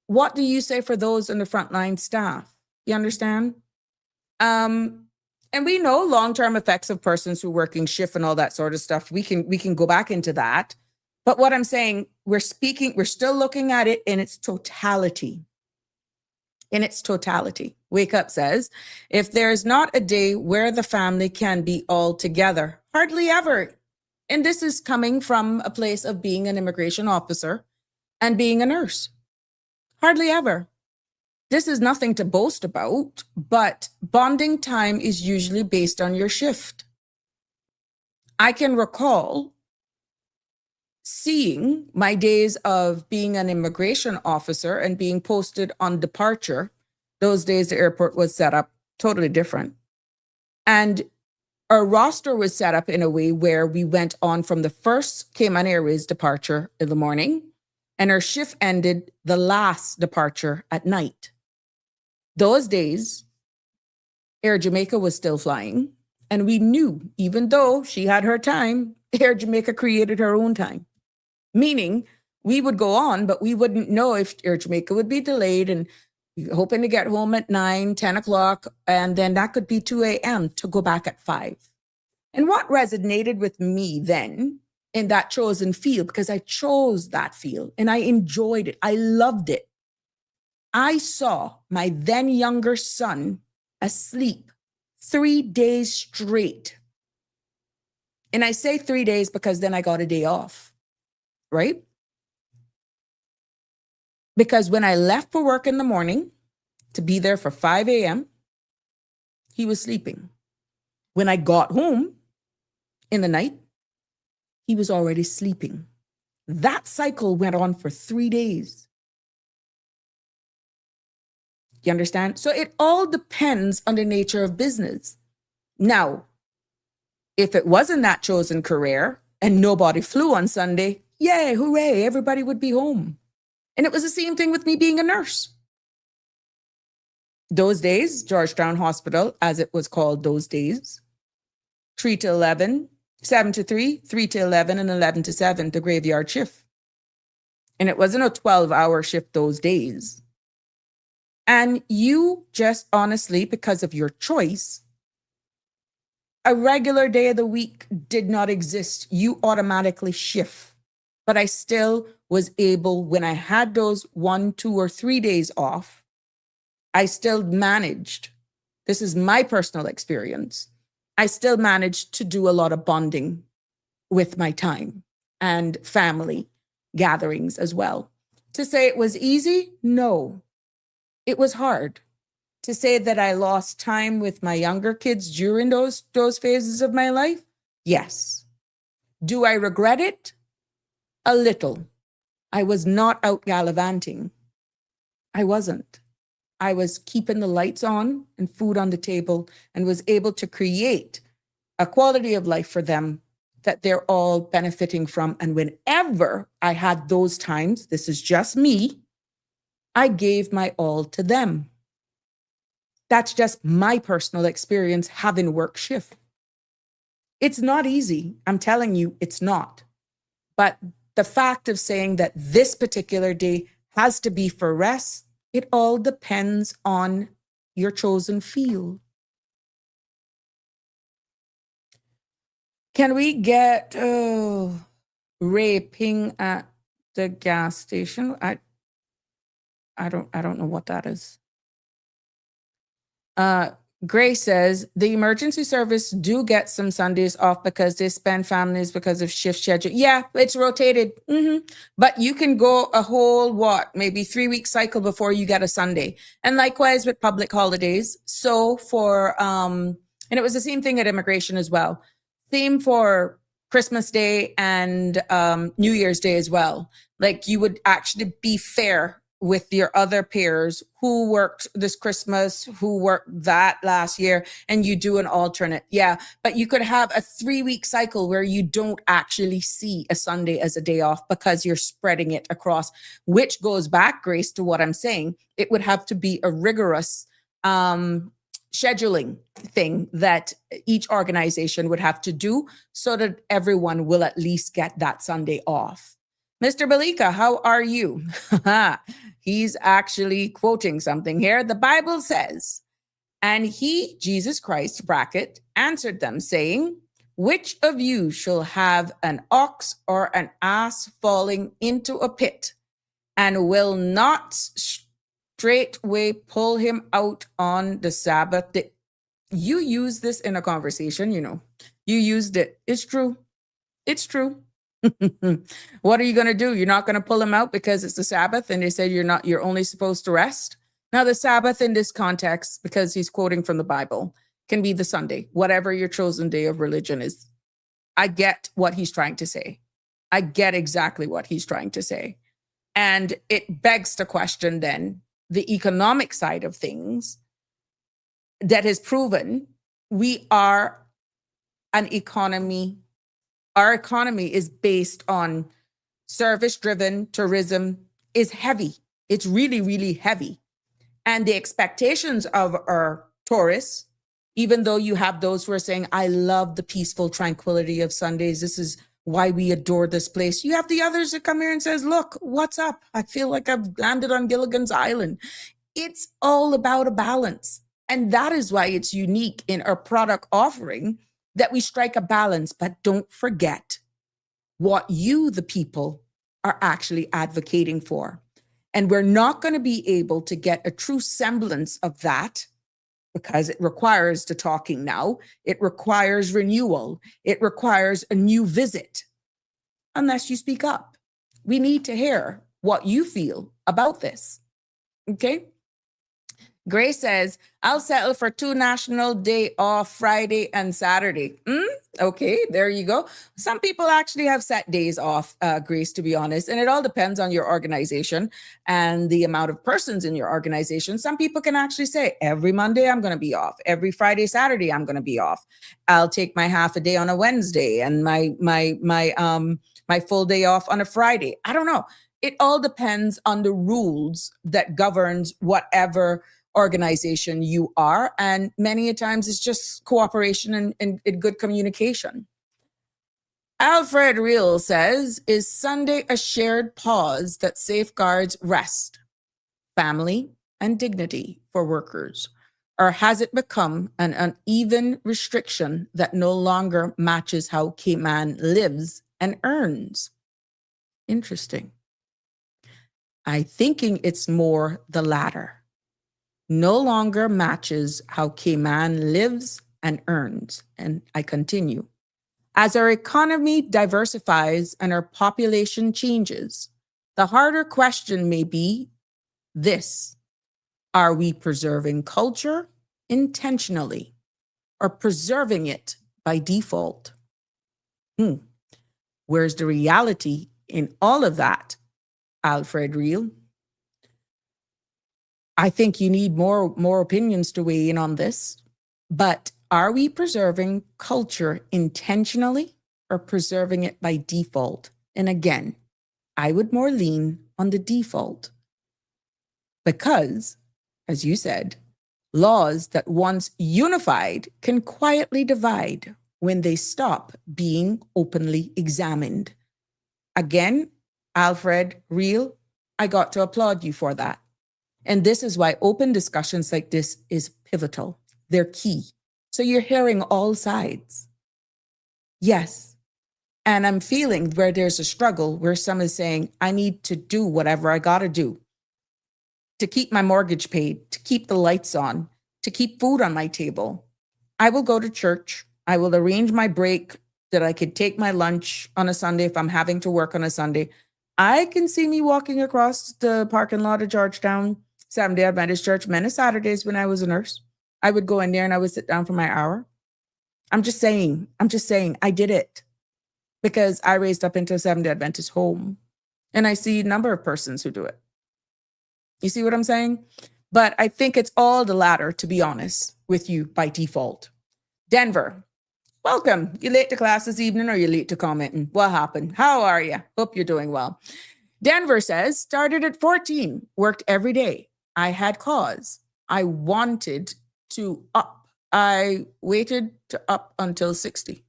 what do you say for those in the frontline staff? You understand? And we know long-term effects of persons who working shift and all that sort of stuff. We can go back into that. But what I'm saying, we're still looking at it in its totality. In its totality. Wake Up says, if there's not a day where the family can be all together, hardly ever. And this is coming from a place of being an immigration officer and being a nurse. Hardly ever. This is nothing to boast about, but bonding time is usually based on your shift. I can recall seeing my days of being an immigration officer and being posted on departure. Those days, the airport was set up totally different. And our roster was set up in a way where we went on from the first Cayman Airways departure in the morning, and our shift ended the last departure at night. Those days, Air Jamaica was still flying, and we knew, even though she had her time, Air Jamaica created her own time. Meaning, we would go on, but we wouldn't know if Air Jamaica would be delayed, and hoping to get home at 9, 10 o'clock, and then that could be 2 a.m. to go back at 5. And what resonated with me then in that chosen field, because I chose that field and I enjoyed it, I loved it. I saw my then younger son asleep 3 days straight. And I say 3 days because then I got a day off, right? Because when I left for work in the morning to be there for 5 a.m., he was sleeping. When I got home in the night, he was already sleeping. That cycle went on for 3 days. You understand? So it all depends on the nature of business. Now, if it wasn't that chosen career and nobody flew on Sunday, yay, hooray, everybody would be home. And it was the same thing with me being a nurse. Those days, Georgetown Hospital, as it was called those days, 3 to 11, 7 to 3, 3 to 11, and 11 to 7, the graveyard shift. And it wasn't a 12-hour shift those days. And you just honestly, because of your choice, a regular day of the week did not exist. You automatically shift. But I still was able, when I had those 1, 2, or 3 days off, I still managed. This is my personal experience. I still managed to do a lot of bonding with my time and family gatherings as well. To say it was easy? No. It was hard. To say that I lost time with my younger kids during those phases of my life? Yes. Do I regret it? A little. I was not out gallivanting. I wasn't. I was keeping the lights on and food on the table and was able to create a quality of life for them that they're all benefiting from. And whenever I had those times, this is just me, I gave my all to them. That's just my personal experience having work shift. It's not easy. I'm telling you, it's not. But the fact of saying that this particular day has to be for rest, it all depends on your chosen field. Can we get raping at the gas station? I don't know what that is. Grace says the emergency service do get some Sundays off because they spend families because of shift schedule. Yeah, it's rotated. But you can go a whole, maybe 3-week cycle before you get a Sunday. And likewise with public holidays. So for, and it was the same thing at immigration as well. Same for Christmas Day and New Year's Day as well. Like you would actually be fair with your other peers who worked this Christmas, who worked that last year, and you do an alternate. Yeah, but you could have a 3-week cycle where you don't actually see a Sunday as a day off because you're spreading it across, which goes back, Grace, to what I'm saying. It would have to be a rigorous scheduling thing that each organization would have to do so that everyone will at least get that Sunday off. Mr. Balika, how are you? He's actually quoting something here. The Bible says, and he, Jesus Christ, bracket, answered them saying, which of you shall have an ox or an ass falling into a pit and will not straightway pull him out on the Sabbath? You use this in a conversation, you know. You used it. It's true. It's true. What are you going to do? You're not going to pull him out because it's the Sabbath and they said you're only supposed to rest. Now, the Sabbath in this context, because he's quoting from the Bible, can be the Sunday, whatever your chosen day of religion is. I get what he's trying to say. I get exactly what he's trying to say. And it begs to question then the economic side of things that has proven we are an economy. Our economy is based on service-driven tourism is heavy. It's really, really heavy. And the expectations of our tourists, even though you have those who are saying, I love the peaceful tranquility of Sundays. This is why we adore this place. You have the others that come here and says, look, what's up? I feel like I've landed on Gilligan's Island. It's all about a balance. And that is why it's unique in our product offering that we strike a balance, but don't forget what you, the people, are actually advocating for. And we're not going to be able to get a true semblance of that because it requires the talking now. It requires renewal. It requires a new visit unless you speak up. We need to hear what you feel about this. Okay? Grace says, I'll settle for 2 national day off, Friday and Saturday. Okay, there you go. Some people actually have set days off, Grace, to be honest. And it all depends on your organization and the amount of persons in your organization. Some people can actually say, every Monday I'm going to be off. Every Friday, Saturday I'm going to be off. I'll take my half a day on a Wednesday and my full day off on a Friday. I don't know. It all depends on the rules that governs whatever organization you are. And many a times it's just cooperation and good communication. Alfred Real says, is Sunday a shared pause that safeguards rest, family, and dignity for workers? Or has it become an uneven restriction that no longer matches how Cayman lives and earns? Interesting. I'm thinking it's more the latter. No longer matches how Cayman lives and earns. And I continue. As our economy diversifies and our population changes, the harder question may be this: are we preserving culture intentionally or preserving it by default? Where's the reality in all of that, Alfred Real? I think you need more opinions to weigh in on this, but are we preserving culture intentionally or preserving it by default? And again, I would more lean on the default because, as you said, laws that once unified can quietly divide when they stop being openly examined. Again, Alfred Real, I got to applaud you for that. And this is why open discussions like this is pivotal. They're key. So you're hearing all sides. Yes. And I'm feeling where there's a struggle where some is saying, I need to do whatever I got to do to keep my mortgage paid, to keep the lights on, to keep food on my table. I will go to church. I will arrange my break that I could take my lunch on a Sunday if I'm having to work on a Sunday. I can see me walking across the parking lot of Georgetown Seventh-day Adventist Church many Saturdays when I was a nurse. I would go in there and I would sit down for my hour. I'm just saying, I did it because I raised up into a Seventh-day Adventist home and I see a number of persons who do it. You see what I'm saying? But I think it's all the latter, to be honest with you, by default. Denver, welcome. You late to class this evening or you late to commenting? What happened? How are you? Hope you're doing well. Denver says, started at 14, worked every day. I had cause. I wanted to up. I waited to up until 60.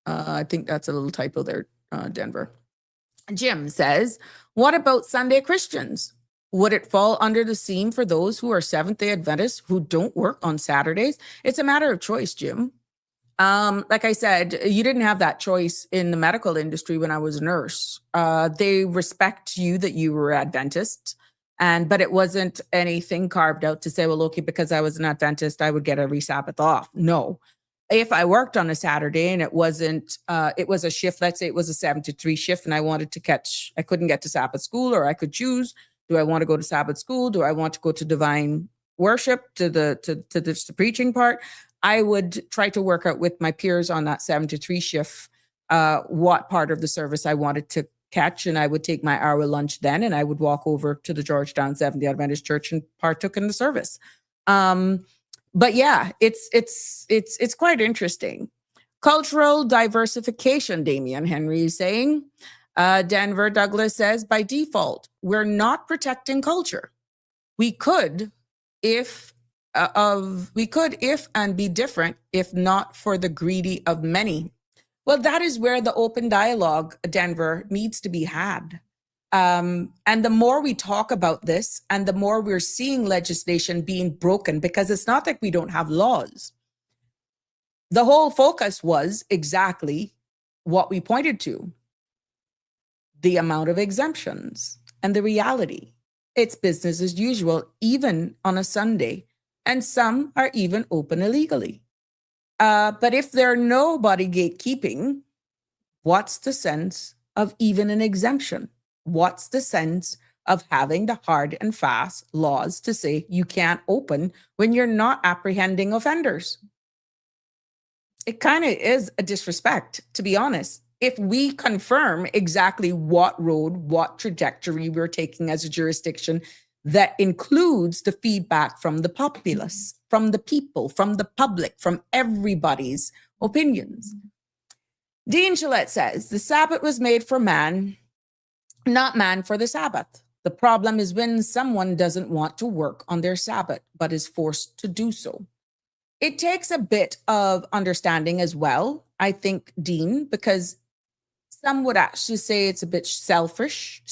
I think that's a little typo there, Denver. Jim says, what about Sunday Christians? Would it fall under the same for those who are Seventh-day Adventists who don't work on Saturdays? It's a matter of choice, Jim. Like I said, you didn't have that choice in the medical industry when I was a nurse. They respect you that you were Adventist, but it wasn't anything carved out to say, well, okay, because I was an Adventist, I would get every Sabbath off. No. If I worked on a Saturday and it was a shift, let's say it was a 7 to 3 shift and I couldn't get to Sabbath school or I could choose Do I want to go to Sabbath school? Do I want to go to divine worship, to the preaching part? I would try to work out with my peers on that 7 to 3 shift what part of the service I wanted to catch, and I would take my hour lunch then, and I would walk over to the Georgetown Seventh-day Adventist Church and partook in the service. But yeah, it's quite interesting. Cultural diversification, Damian Henry is saying. Denver Douglas says, by default, we're not protecting culture. We could if and be different if not for the greedy of many. Well, that is where the open dialogue, Denver, needs to be had. And the more we talk about this and the more we're seeing legislation being broken, because it's not like we don't have laws. The whole focus was exactly what we pointed to. The amount of exemptions and the reality. It's business as usual, even on a Sunday. And some are even open illegally. But if there's nobody gatekeeping, what's the sense of even an exemption? What's the sense of having the hard and fast laws to say you can't open when you're not apprehending offenders? It kind of is a disrespect, to be honest. If we confirm exactly what road, what trajectory we're taking as a jurisdiction that includes the feedback from the populace, from the people, from the public, from everybody's opinions. Dean Gillette says, the Sabbath was made for man, not man for the Sabbath. The problem is when someone doesn't want to work on their Sabbath, but is forced to do so. It takes a bit of understanding as well, I think, Dean, because some would actually say it's a bit selfish,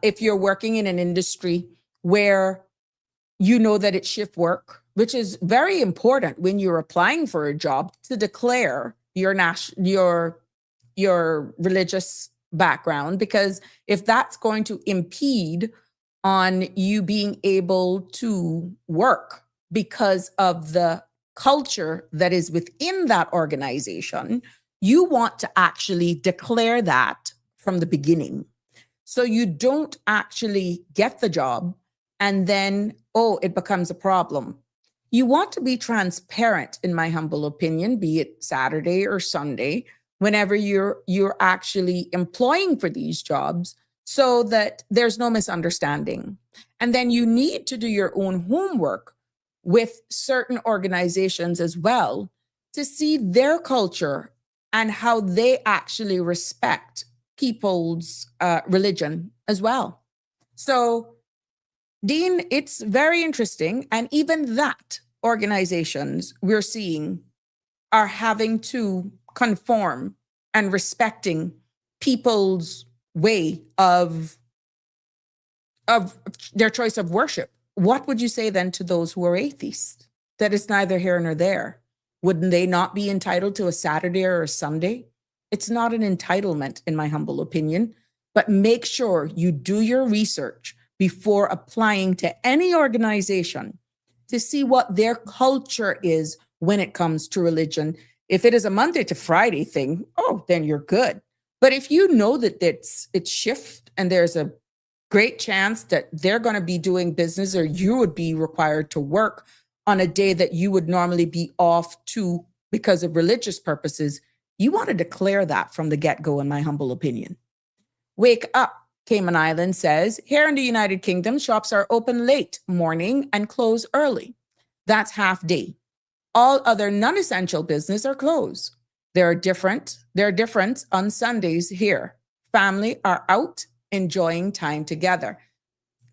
if you're working in an industry where you know that it's shift work, which is very important when you're applying for a job to declare your religious background, because if that's going to impede on you being able to work because of the culture that is within that organization, you want to actually declare that from the beginning. So you don't actually get the job and then, it becomes a problem. You want to be transparent, in my humble opinion, be it Saturday or Sunday, whenever you're actually employing for these jobs, so that there's no misunderstanding. And then you need to do your own homework with certain organizations as well to see their culture and how they actually respect people's religion as well. So, Dean, it's very interesting. And even that organizations we're seeing are having to conform and respecting people's way of their choice of worship. What would you say then to those who are atheists? That it's neither here nor there. Wouldn't they not be entitled to a Saturday or a Sunday? It's not an entitlement, in my humble opinion, but make sure you do your research before applying to any organization to see what their culture is when it comes to religion. If it is a Monday to Friday thing, then you're good. But if you know that it's shift and there's a great chance that they're going to be doing business, or you would be required to work on a day that you would normally be off to because of religious purposes, you want to declare that from the get-go, in my humble opinion. Wake Up, Cayman Island says, here in the United Kingdom, shops are open late morning and close early. That's half day. All other non-essential business are closed. There are different on Sundays here. Family are out enjoying time together.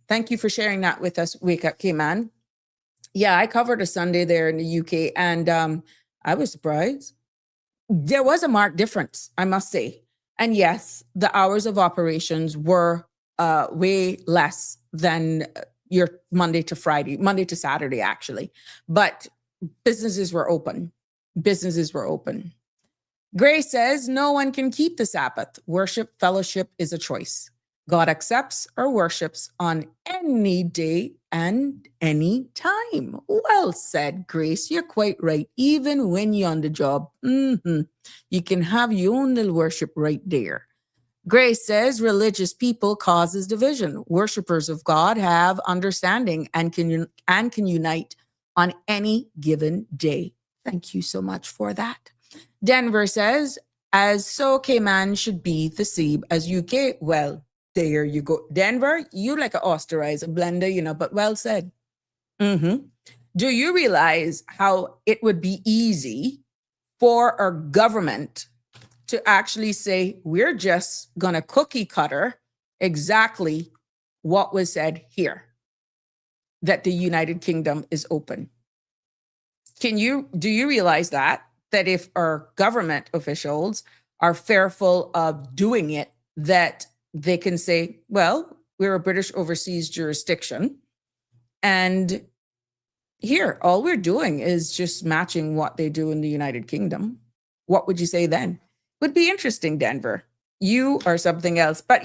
Thank you for sharing that with us, Wake Up, Cayman. Yeah, I covered a Sunday there in the UK, and I was surprised. There was a marked difference, I must say. And yes, the hours of operations were way less than your Monday to Saturday, actually. But businesses were open. Gray says, no one can keep the Sabbath. Worship, fellowship is a choice. God accepts or worships on any day and any time. Well said, Grace. You're quite right. Even when you're on the job, you can have your own little worship right there. Grace says religious people causes division. Worshippers of God have understanding and can unite on any given day. Thank you so much for that. Denver says, as so Cayman should be the same as UK. Well, there you go. Denver, you like an austerizer blender, you know, but well said. Do you realize how it would be easy for our government to actually say, we're just going to cookie cutter exactly what was said here, that the United Kingdom is open? Do you realize that if our government officials are fearful of doing it, that they can say, well, we're a British overseas jurisdiction, and here, all we're doing is just matching what they do in the United Kingdom. What would you say then? Would be interesting, Denver. You are something else, but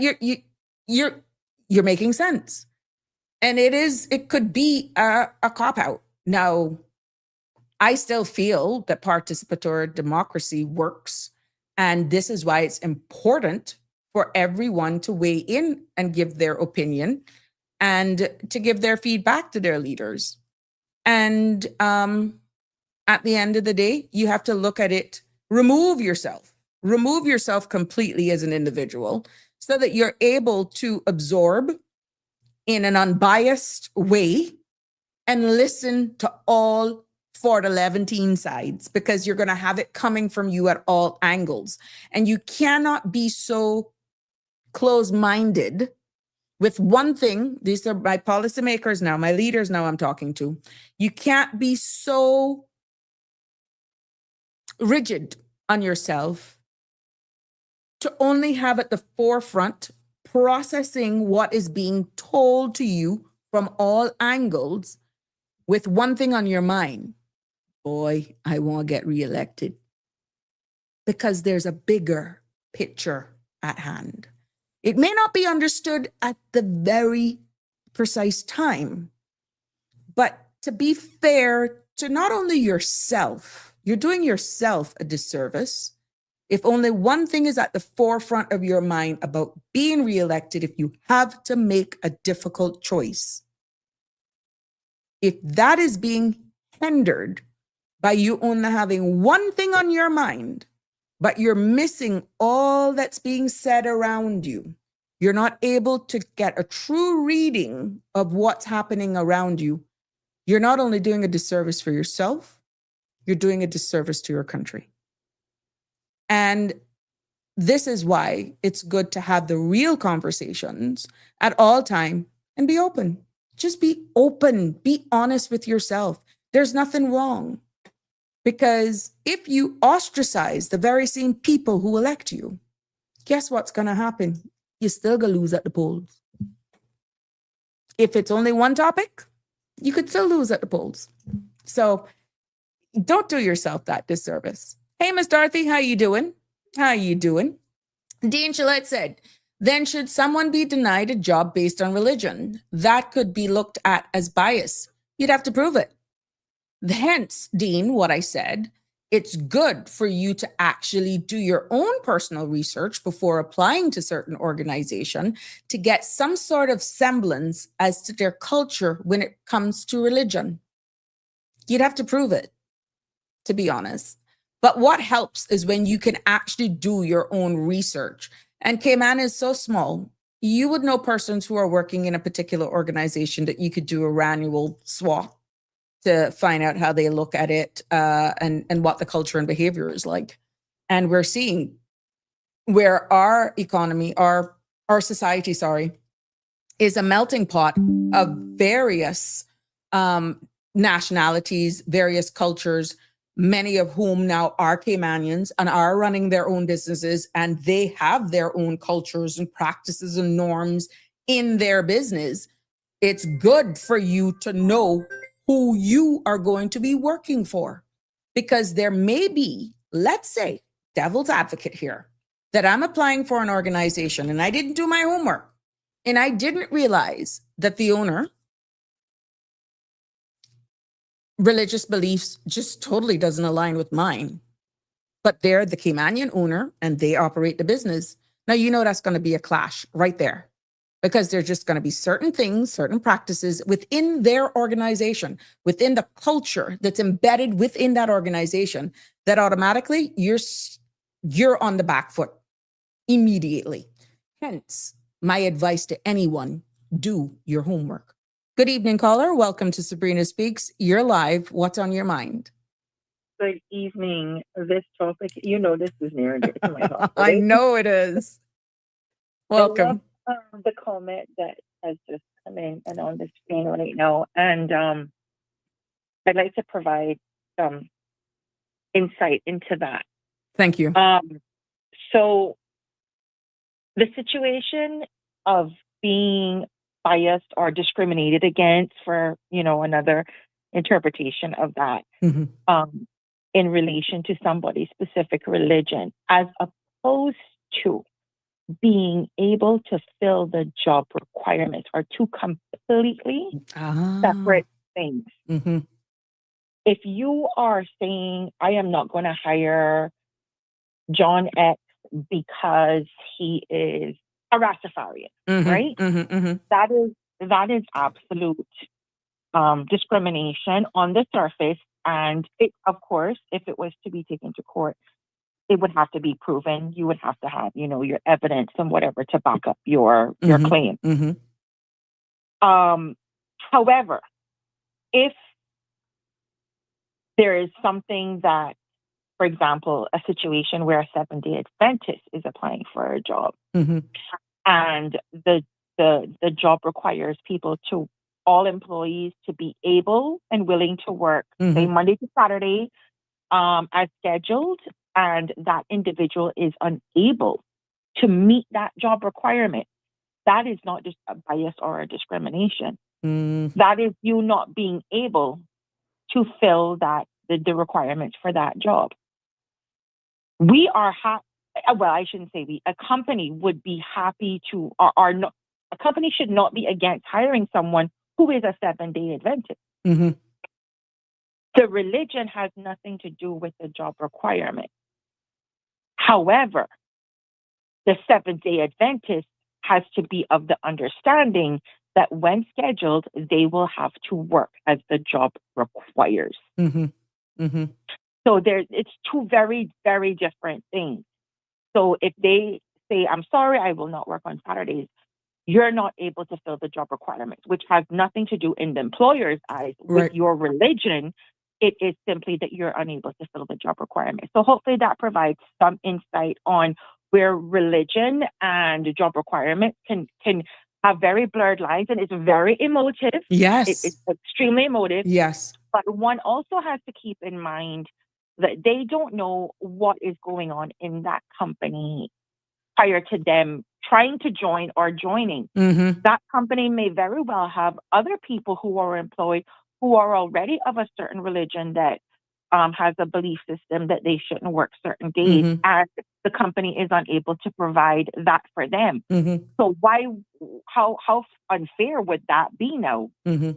you're making sense. And it could be a cop-out. Now, I still feel that participatory democracy works. And this is why it's important for everyone to weigh in and give their opinion and to give their feedback to their leaders. And at the end of the day, you have to look at it, remove yourself completely as an individual so that you're able to absorb in an unbiased way and listen to all 4 to 17 sides, because you're going to have it coming from you at all angles. And you cannot be so close-minded with one thing. These are my policymakers now, my leaders now I'm talking to. You can't be so rigid on yourself to only have at the forefront processing what is being told to you from all angles with one thing on your mind. Boy, I want to get reelected. Because there's a bigger picture at hand. It may not be understood at the very precise time, but to be fair to not only yourself, you're doing yourself a disservice if only one thing is at the forefront of your mind about being reelected, if you have to make a difficult choice. If that is being hindered by you only having one thing on your mind, but you're missing all that's being said around you, you're not able to get a true reading of what's happening around you, you're not only doing a disservice for yourself, you're doing a disservice to your country. And this is why it's good to have the real conversations at all time and be open. Just be open, be honest with yourself. There's nothing wrong. Because if you ostracize the very same people who elect you, guess what's going to happen? You're still going to lose at the polls. If it's only one topic, you could still lose at the polls. So don't do yourself that disservice. Hey, Miss Dorothy, how you doing? How you doing? Dean Gillette said, then should someone be denied a job based on religion? That could be looked at as bias. You'd have to prove it. Hence, Dean, what I said, it's good for you to actually do your own personal research before applying to certain organization to get some sort of semblance as to their culture when it comes to religion. You'd have to prove it, to be honest. But what helps is when you can actually do your own research. And Cayman is so small, you would know persons who are working in a particular organization that you could do a annual SWOT to find out how they look at it and what the culture and behavior is like. And we're seeing where our economy, our society, is a melting pot of various nationalities, various cultures, many of whom now are Caymanians and are running their own businesses, and they have their own cultures and practices and norms in their business. It's good for you to know who you are going to be working for, because there may be, let's say, devil's advocate here, that I'm applying for an organization and I didn't do my homework and I didn't realize that the owner religious beliefs just totally doesn't align with mine, but they're the Caymanian owner and they operate the business. Now, you know, that's going to be a clash right there, because there's just going to be certain things, certain practices within their organization, within the culture that's embedded within that organization, that automatically you're on the back foot immediately. Hence, my advice to anyone, do your homework. Good evening, caller. Welcome to Sabrina Speaks. You're live. What's on your mind? Good evening. This topic, you know, this is near and dear to my heart. I know it is. Welcome. I love the comment that has just come in and on the screen right now. And I'd like to provide some insight into that. Thank you. So the situation of being biased or discriminated against, for, you know, another interpretation of that, in relation to somebody's specific religion, as opposed to being able to fill the job requirements, are two completely separate things. If you are saying, I am not going to hire John X because he is a Rastafarian, right? That is absolute discrimination on the surface. And it, of course, if it was to be taken to court, it would have to be proven. You would have to have, you know, your evidence and whatever to back up your claim. However, if there is something that, for example, a situation where a 7-day Adventist is applying for a job, and the job requires all employees to be able and willing to work, say, Monday to Saturday, as scheduled, and that individual is unable to meet that job requirement, that is not just a bias or a discrimination. That is you not being able to fill the requirements for that job. We are well, I shouldn't say we. A company would be happy to, or not. A company should not be against hiring someone who is a 7-day Adventist. The religion has nothing to do with the job requirement. However, the 7-day Adventist has to be of the understanding that when scheduled, they will have to work as the job requires. So it's two very, very different things. So if they say, I'm sorry, I will not work on Saturdays, you're not able to fill the job requirements, which has nothing to do in the employer's eyes with your religion. It is simply that you're unable to fill the job requirements. So hopefully that provides some insight on where religion and job requirements can have very blurred lines, and it's very emotive. Yes. It's extremely emotive. Yes. But one also has to keep in mind that they don't know what is going on in that company prior to them trying to join or joining. That company may very well have other people who are employed who are already of a certain religion that has a belief system that they shouldn't work certain days, and the company is unable to provide that for them. So how unfair would that be now to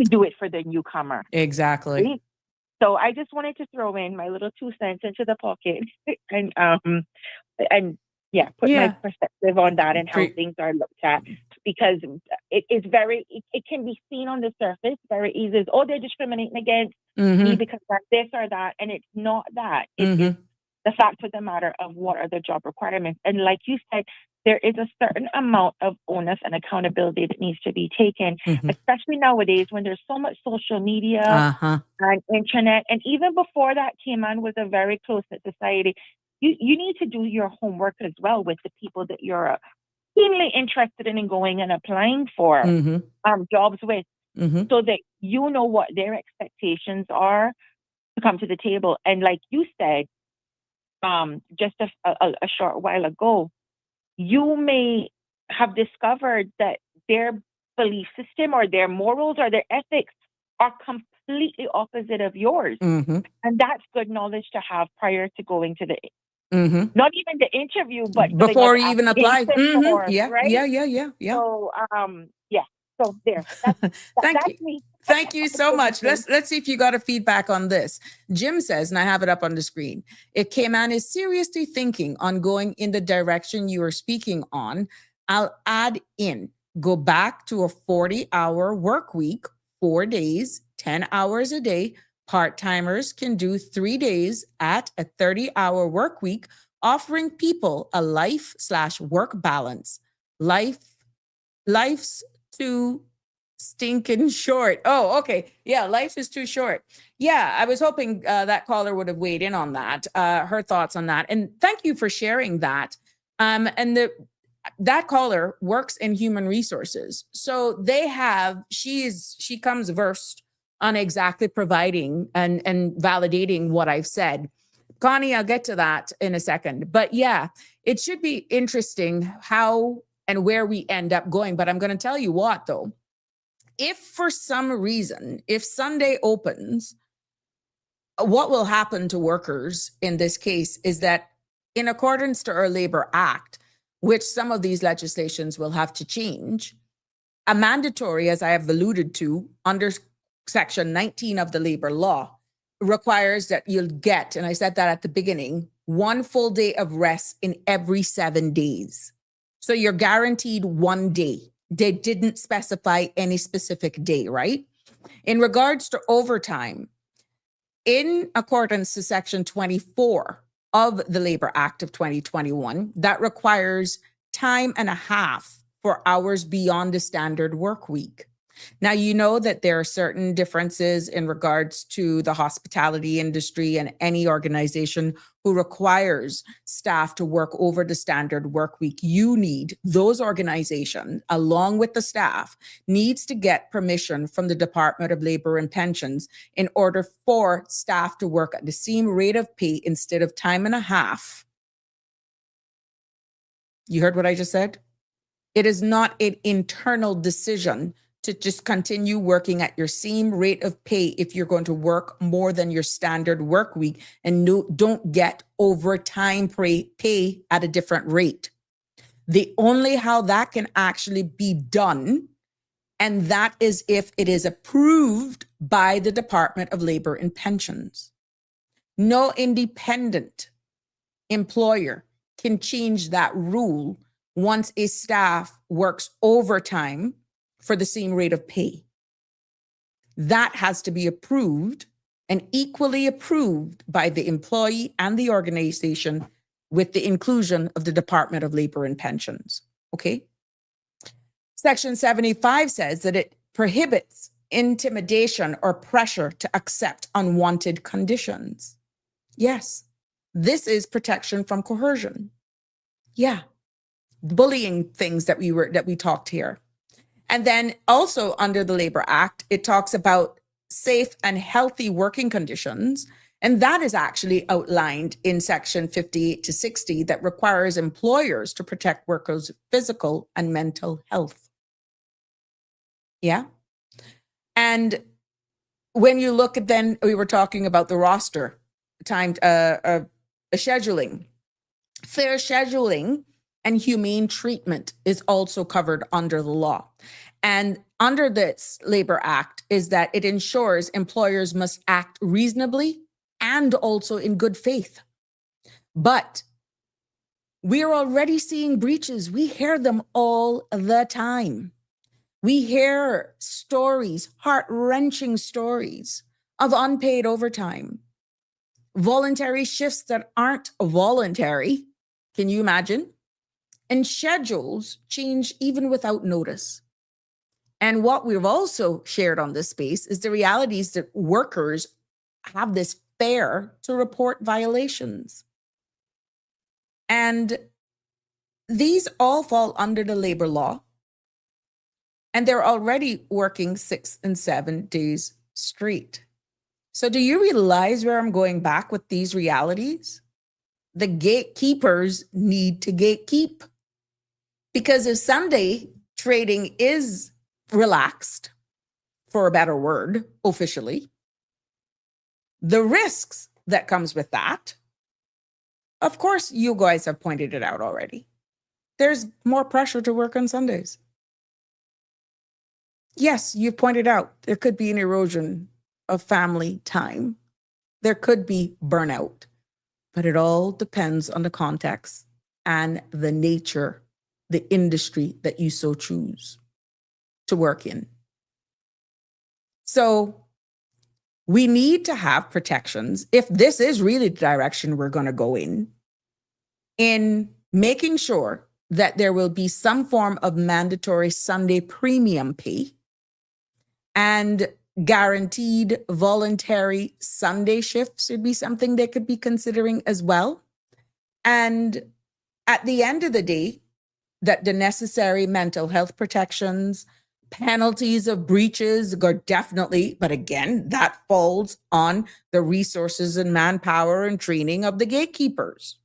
do it for the newcomer? Exactly. Right? So I just wanted to throw in my little 2 cents into the pocket and put my perspective on that and how things are looked at, because it can be seen on the surface very easy. Oh, they're discriminating against me because I'm this or that, and it's not that. It's the fact of the matter of what are the job requirements. And like you said, there is a certain amount of onus and accountability that needs to be taken, especially nowadays when there's so much social media and internet. And even before that, Cayman was a very close-knit society. You need to do your homework as well with the people that you're keenly interested in going and applying for jobs with, so that you know what their expectations are to come to the table. And like you said, just a short while ago, you may have discovered that their belief system or their morals or their ethics are completely opposite of yours. And that's good knowledge to have prior to going to the not even the interview, but before you even apply. Right? Yeah. So So there, Thank you. that's me. Thank you so much. Let's see if you got a feedback on this. Jim says, and I have it up on the screen, if Cayman is seriously thinking on going in the direction you are speaking on, I'll add in, go back to a 40-hour work week, 4 days, 10 hours a day. Part-timers can do 3 days at a 30-hour work week, offering people a life/work balance. Life's too stinking short. Oh, okay. Yeah, life is too short. Yeah, I was hoping that caller would have weighed in on that, her thoughts on that. And thank you for sharing that. And that caller works in human resources. So she comes versed on exactly providing and validating what I've said. Connie, I'll get to that in a second. But yeah, it should be interesting how and where we end up going. But I'm going to tell you what, though. If for some reason, if Sunday opens, what will happen to workers in this case is that in accordance to our Labor Act, which some of these legislations will have to change, a mandatory, as I have alluded to, under Section 19 of the labor law, requires that you'll get, and I said that at the beginning, 1 full day of rest in every 7 days. So you're guaranteed 1 day. They didn't specify any specific day, right? In regards to overtime, in accordance to Section 24 of the Labor Act of 2021, that requires time and a half for hours beyond the standard work week. Now, you know that there are certain differences in regards to the hospitality industry and any organization who requires staff to work over the standard work week. You need, those organizations, along with the staff, needs to get permission from the Department of Labor and Pensions in order for staff to work at the same rate of pay instead of time and a half. You heard what I just said? It is not an internal decision to just continue working at your same rate of pay if you're going to work more than your standard work week and don't get overtime pay at a different rate. The only how that can actually be done, and that is if it is approved by the Department of Labor and Pensions. No independent employer can change that rule once a staff works overtime for the same rate of pay. That has to be approved and equally approved by the employee and the organization with the inclusion of the Department of Labor and Pensions. Okay? Section 75 says that it prohibits intimidation or pressure to accept unwanted conditions. Yes, this is protection from coercion. Yeah, bullying things that we talked here. And then also under the Labor Act, it talks about safe and healthy working conditions. And that is actually outlined in Section 58 to 60 that requires employers to protect workers' physical and mental health. Yeah. And when you look at then, we were talking about the roster, scheduling. Fair scheduling and humane treatment is also covered under the law. And under this Labor Act is that it ensures employers must act reasonably and also in good faith. But we are already seeing breaches. We hear them all the time. We hear stories, heart-wrenching stories of unpaid overtime, voluntary shifts that aren't voluntary. Can you imagine? And schedules change even without notice. And what we've also shared on this space is the realities that workers have this fear to report violations. And these all fall under the labor law. And they're already working 6 and 7 days straight. So do you realize where I'm going back with these realities? The gatekeepers need to gatekeep. Because if Sunday trading is relaxed, for a better word, officially, the risks that comes with that, of course, you guys have pointed it out already. There's more pressure to work on Sundays. yes, you pointed out there could be an erosion of family time. There could be burnout, but it all depends on the context and the nature, the industry that you so choose to work in. So we need to have protections if this is really the direction we're going to go in making sure that there will be some form of mandatory Sunday premium pay and guaranteed voluntary Sunday shifts would be something they could be considering as well. And at the end of the day, that the necessary mental health protections, penalties of breaches are definitely, but again, that falls on the resources and manpower and training of the gatekeepers.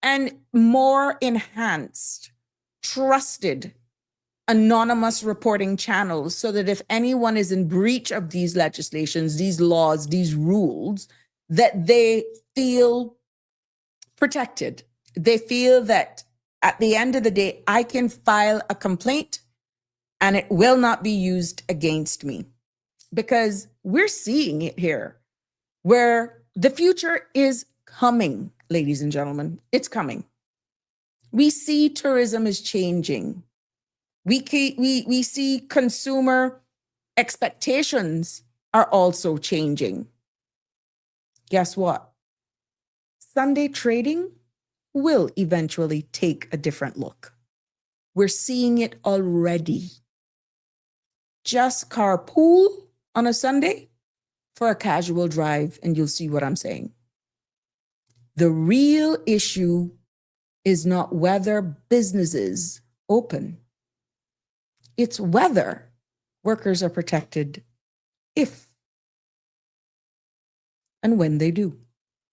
And more enhanced, trusted, anonymous reporting channels so that if anyone is in breach of these legislations, these laws, these rules, that they feel protected. They feel that at the end of the day, I can file a complaint and it will not be used against me. Because we're seeing it here, where the future is coming, ladies and gentlemen. It's coming. We see tourism is changing. We see consumer expectations are also changing. Guess what? Sunday trading will eventually take a different look. We're seeing it already. Just carpool on a Sunday for a casual drive, and you'll see what I'm saying. The real issue is not whether businesses open. It's whether workers are protected if and when they do,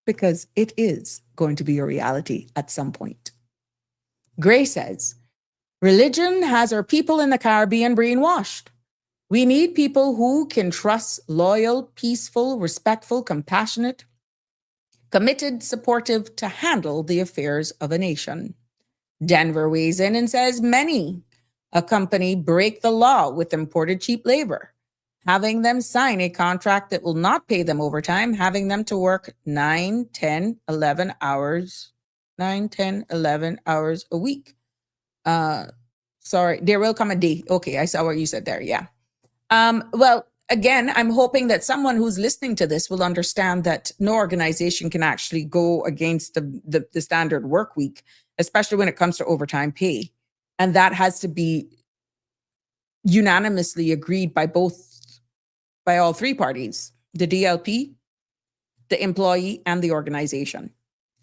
because it is going to be a reality at some point. Gray says, religion has our people in the Caribbean brainwashed. We need people who can trust, loyal, peaceful, respectful, compassionate, committed, supportive to handle the affairs of a nation. Denver weighs in and says, many a company break the law with imported cheap labor, having them sign a contract that will not pay them overtime, having them to work 9, 10, 11 hours a week. Sorry, there will come a day. Okay, I saw what you said there. Yeah. Well, again, I'm hoping that someone who's listening to this will understand that no organization can actually go against the standard work week, especially when it comes to overtime pay. And that has to be unanimously agreed by all three parties, the DLP, the employee, and the organization.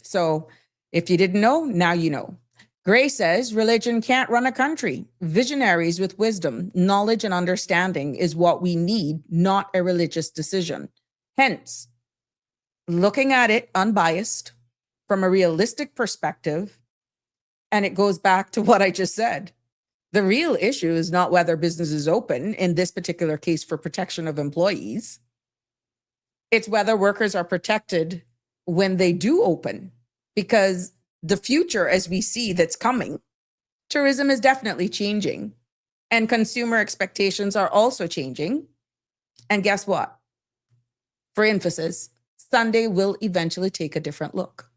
So if you didn't know, now you know. Gray says, religion can't run a country. Visionaries with wisdom, knowledge, and understanding is what we need, not a religious decision. Hence, looking at it unbiased from a realistic perspective, and it goes back to what I just said. The real issue is not whether business is open, in this particular case for protection of employees. It's whether workers are protected when they do open, because the future, as we see that's coming, tourism is definitely changing and consumer expectations are also changing. And guess what? For emphasis, Sunday will eventually take a different look.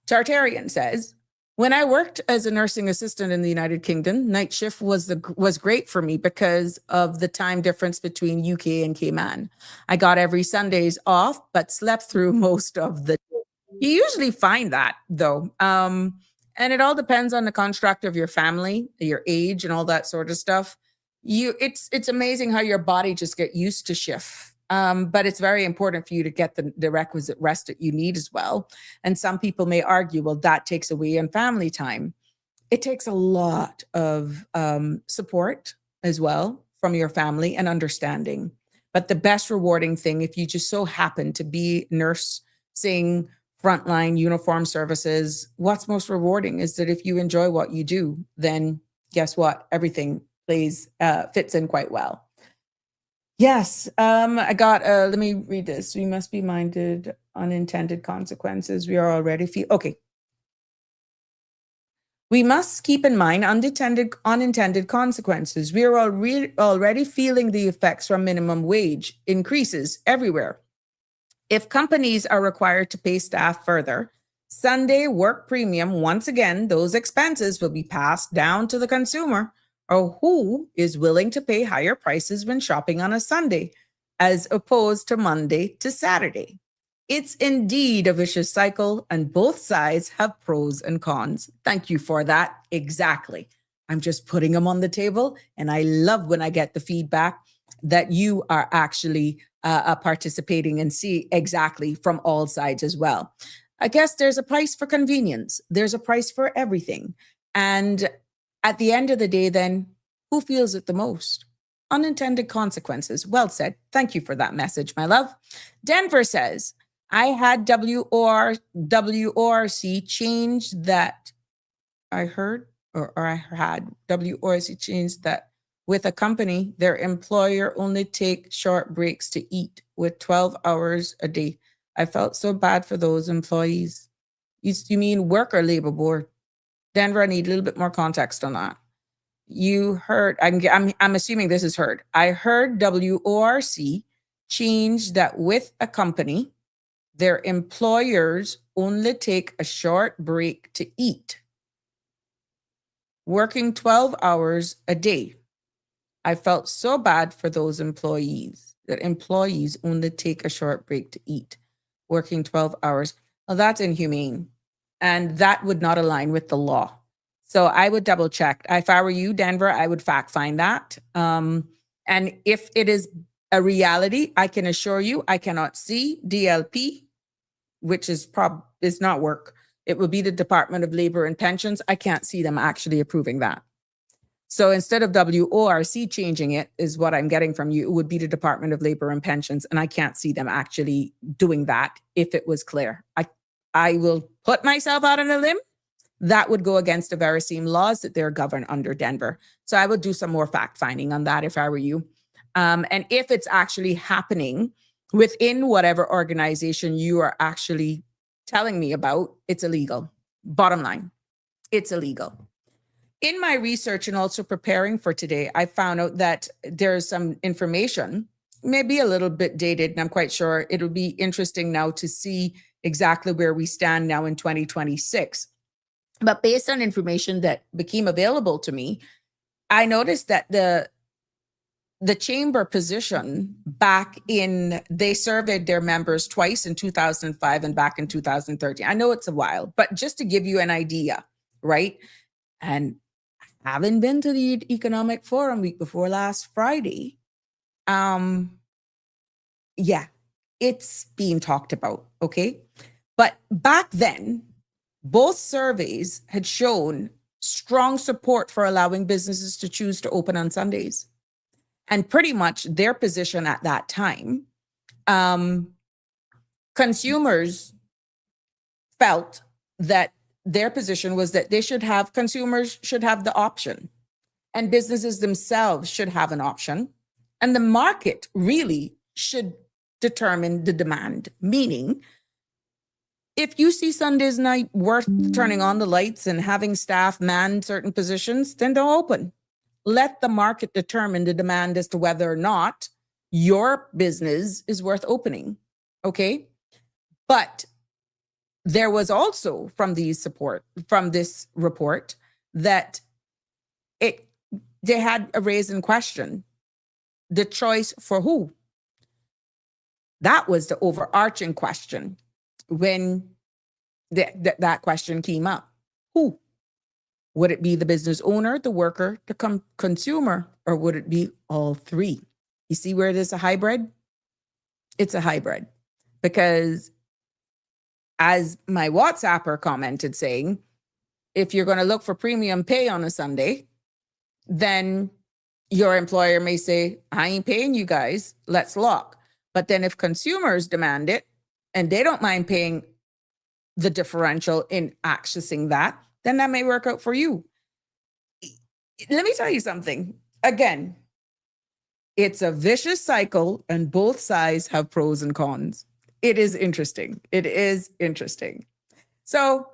Tartarian says, when I worked as a nursing assistant in the United Kingdom, night shift was great for me because of the time difference between UK and Cayman. I got every Sundays off, but slept through most of the day. You usually find that, though. And it all depends on the construct of your family, your age, and all that sort of stuff. It's amazing how your body just get used to shift. But it's very important for you to get the requisite rest that you need as well. And some people may argue, well, that takes away on family time. It takes a lot of support as well from your family and understanding. But the best rewarding thing, if you just so happen to be nursing, frontline uniform services, what's most rewarding is that if you enjoy what you do, then guess what? Everything fits in quite well. Yes, I got, let me read this. We must be minded unintended consequences. We are already okay. We must keep in mind unintended consequences. We are already feeling the effects from minimum wage increases everywhere. If companies are required to pay staff further, Sunday work premium, once again, those expenses will be passed down to the consumer, or who is willing to pay higher prices when shopping on a Sunday, as opposed to Monday to Saturday. It's indeed a vicious cycle, and both sides have pros and cons. Thank you for that. Exactly. I'm just putting them on the table, and I love when I get the feedback that you are actually participating and see exactly from all sides as well. I guess there's a price for convenience. There's a price for everything. And at the end of the day, then, who feels it the most? Unintended consequences. Well said. Thank you for that message, my love. Denver says, I had WORC change that I heard, or I had WORC change that with a company, their employer only take short breaks to eat with 12 hours a day. I felt so bad for those employees. You mean work or labor board? Denver, I need a little bit more context on that. You heard, I'm assuming this is heard. I heard WORC change that with a company, their employers only take a short break to eat, working 12 hours a day. I felt so bad for those employees, that employees only take a short break to eat, working 12 hours. Well, that's inhumane. And that would not align with the law. So I would double check. If I were you, Denver, I would fact find that. And if it is a reality, I can assure you, I cannot see DLP, which is not work. It would be the Department of Labor and Pensions. I can't see them actually approving that. So instead of WORC changing it, is what I'm getting from you, it would be the Department of Labor and Pensions. And I can't see them actually doing that if it was clear. I will put myself out on a limb. That would go against the very same laws that they're governed under, Denver. So I would do some more fact finding on that if I were you. And if it's actually happening within whatever organization you are actually telling me about, it's illegal. Bottom line, it's illegal. In my research and also preparing for today, I found out that there's some information, maybe a little bit dated, and I'm quite sure it'll be interesting now to see exactly where we stand now in 2026. But based on information that became available to me, I noticed that the chamber position back in, they surveyed their members twice in 2005 and back in 2013. I know it's a while, but just to give you an idea, right? And having been to the Economic Forum week before last Friday, yeah, it's being talked about, okay? But back then, both surveys had shown strong support for allowing businesses to choose to open on Sundays. And pretty much their position at that time, consumers felt that their position was that consumers should have the option, and businesses themselves should have an option. And the market really should determine the demand, meaning if you see Sunday's night worth turning on the lights and having staff man certain positions, then don't open. Let the market determine the demand as to whether or not your business is worth opening, okay? But there was also from this report that they had a raise in question, the choice for who? That was the overarching question when that question came up. Who? Would it be the business owner, the worker, the consumer, or would it be all three? You see where there's a hybrid? It's a hybrid. Because as my WhatsApper commented saying, if you're going to look for premium pay on a Sunday, then your employer may say, I ain't paying you guys, let's lock. But then if consumers demand it and they don't mind paying the differential in accessing that, then that may work out for you. Let me tell you something. Again, it's a vicious cycle and both sides have pros and cons. It is interesting. It is interesting. So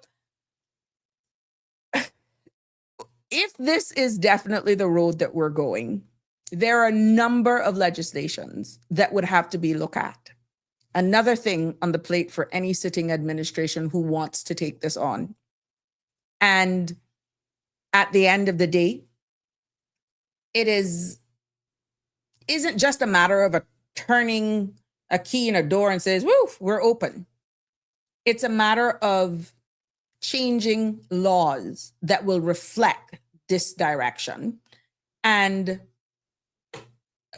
if this is definitely the road that we're going, there are a number of legislations that would have to be looked at. Another thing on the plate for any sitting administration who wants to take this on. And at the end of the day, it isn't just a matter of turning a key in a door and says, woo, we're open. It's a matter of changing laws that will reflect this direction. And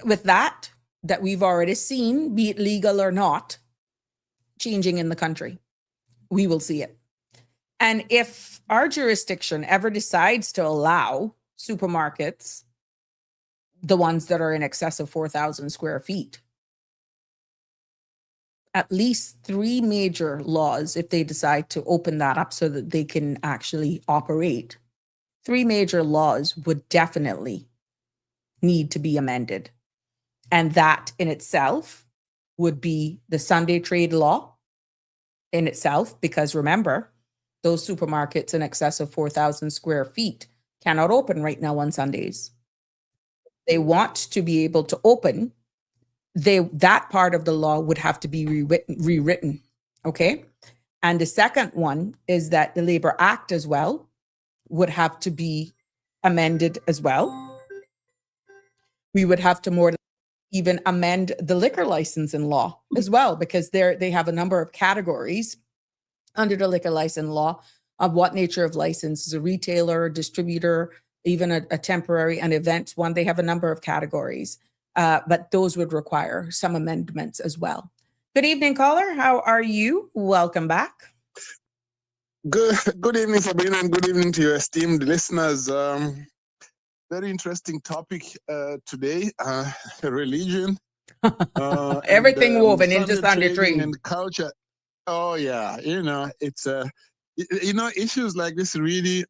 with that we've already seen, be it legal or not, changing in the country, we will see it. And if our jurisdiction ever decides to allow supermarkets, the ones that are in excess of 4,000 square feet, at least 3 major laws, if they decide to open that up so that they can actually operate, 3 major laws would definitely need to be amended. And that in itself would be the Sunday trade law in itself, because remember, those supermarkets in excess of 4,000 square feet cannot open right now on Sundays. They want to be able to open, that part of the law would have to be rewritten, okay? And the second one is that the Labor Act as well would have to be amended as well. We would have to more even amend the liquor licensing law as well, because they have a number of categories under the liquor license law of what nature of license is a retailer, distributor, even a temporary, an event one. They have a number of categories, but those would require some amendments as well. Good evening, caller. How are you? Welcome back. Good evening, Sabrina, and good evening to your esteemed listeners. Very interesting topic today, religion. Everything and, woven into Sunday trade. And culture. Oh, yeah. It's, issues like this really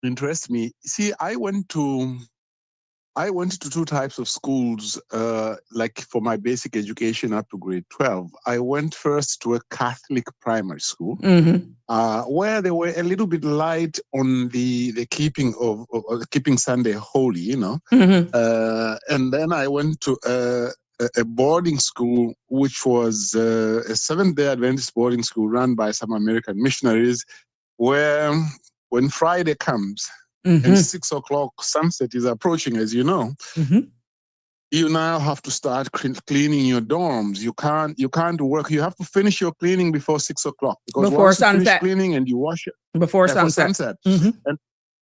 interest me. See, I went to 2 types of schools, like for my basic education up to grade 12. I went first to a Catholic primary school, where they were a little bit light on the keeping of keeping Sunday holy, and then I went to a boarding school, which was a Seventh-day Adventist boarding school run by some American missionaries, where when Friday comes, and 6 o'clock sunset is approaching, as you know, you now have to start cleaning your dorms. You can't work. You have to finish your cleaning before 6 o'clock, because before once sunset, you finish cleaning and you wash it before sunset. And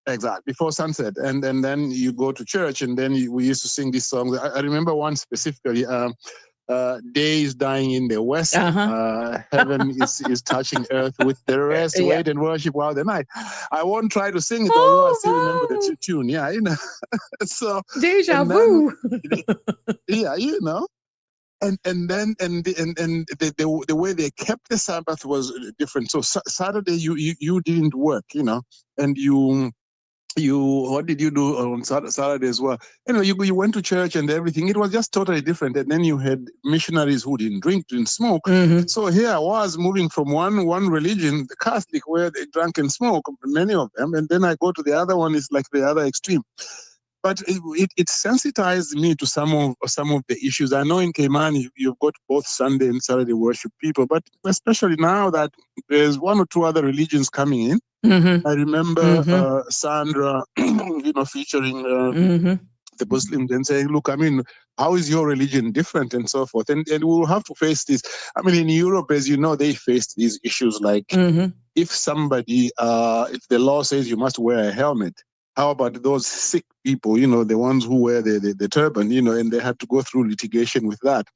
exactly before sunset, and then you go to church, and then we used to sing these songs. I remember one specifically. Day is dying in the west. Heaven is touching earth with the rest. Yeah. Wait and worship while the night. I won't try to sing it, although I still remember the tune. Yeah, So deja vu. Yeah, And then the way they kept the Sabbath was different. So Saturday you didn't work, and you what did you do on Saturday as well? You went to church and everything. It was just totally different. And then you had missionaries who didn't drink, didn't smoke. So here I was moving from one religion, the Catholic, where they drank and smoke, many of them, and then I go to the other one, is like the other extreme. But it sensitized me to some of the issues. I know in Cayman you've got both Sunday and Saturday worship people, but especially now that there's 1 or 2 other religions coming in. I remember Sandra, featuring the Muslims and saying, "Look, how is your religion different?" and so forth. And we'll have to face this. In Europe, as you know, they faced these issues like if somebody, if the law says you must wear a helmet, how about those sick people, the ones who wear the turban, and they had to go through litigation with that.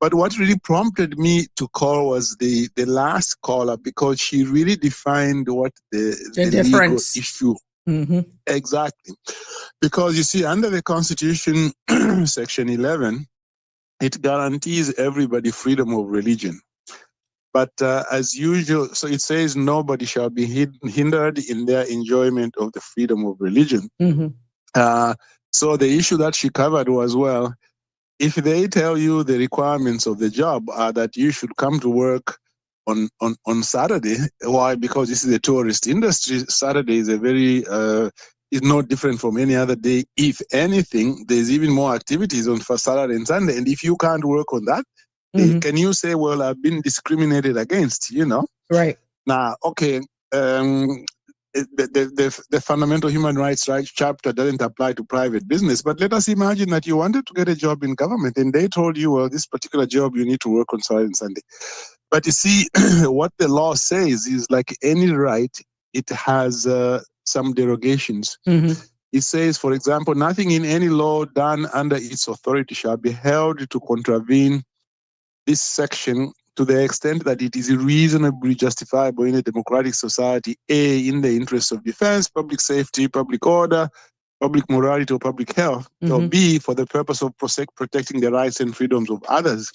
But what really prompted me to call was the last caller, because she really defined what the difference legal issue. Exactly. Because you see, under the Constitution, Section 11, it guarantees everybody freedom of religion. But as usual, so it says nobody shall be hindered in their enjoyment of the freedom of religion. So the issue that she covered was, well, if they tell you the requirements of the job are that you should come to work on Saturday, why? Because this is a tourist industry. Saturday is a very is no different from any other day. If anything, there's even more activities on for Saturday and Sunday. And if you can't work on that, can you say, well, I've been discriminated against, Right. Now, okay, the fundamental human rights chapter doesn't apply to private business, but let us imagine that you wanted to get a job in government and they told you, well, this particular job, you need to work on Saturday and Sunday. But you see, what the law says is like any right, it has some derogations. It says, for example, nothing in any law done under its authority shall be held to contravene this section to the extent that it is reasonably justifiable in a democratic society, A, in the interests of defense, public safety, public order, public morality, or public health, or B, for the purpose of protecting the rights and freedoms of others.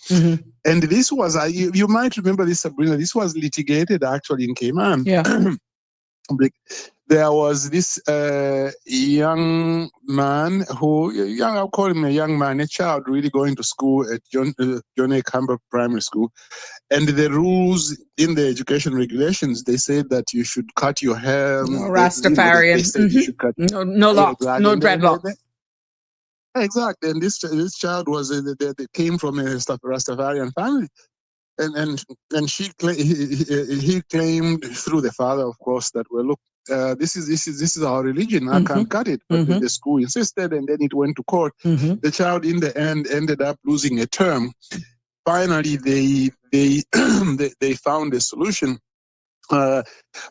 And this was, you might remember this, Sabrina, this was litigated actually in Cayman. Yeah. There was this young man I'll call him a young man, a child really going to school at John A. Campbell Primary School. And the rules in the education regulations, they said that you should cut your hair. Rastafarian. They said you should cut no locks, no dreadlocks. Exactly. And this child was, they came from a Rastafarian family. And he claimed through the father, of course, that, well, look, this is our religion. I can't cut it. But the school insisted, and then it went to court. The child, in the end, ended up losing a term. Finally, they found a solution. But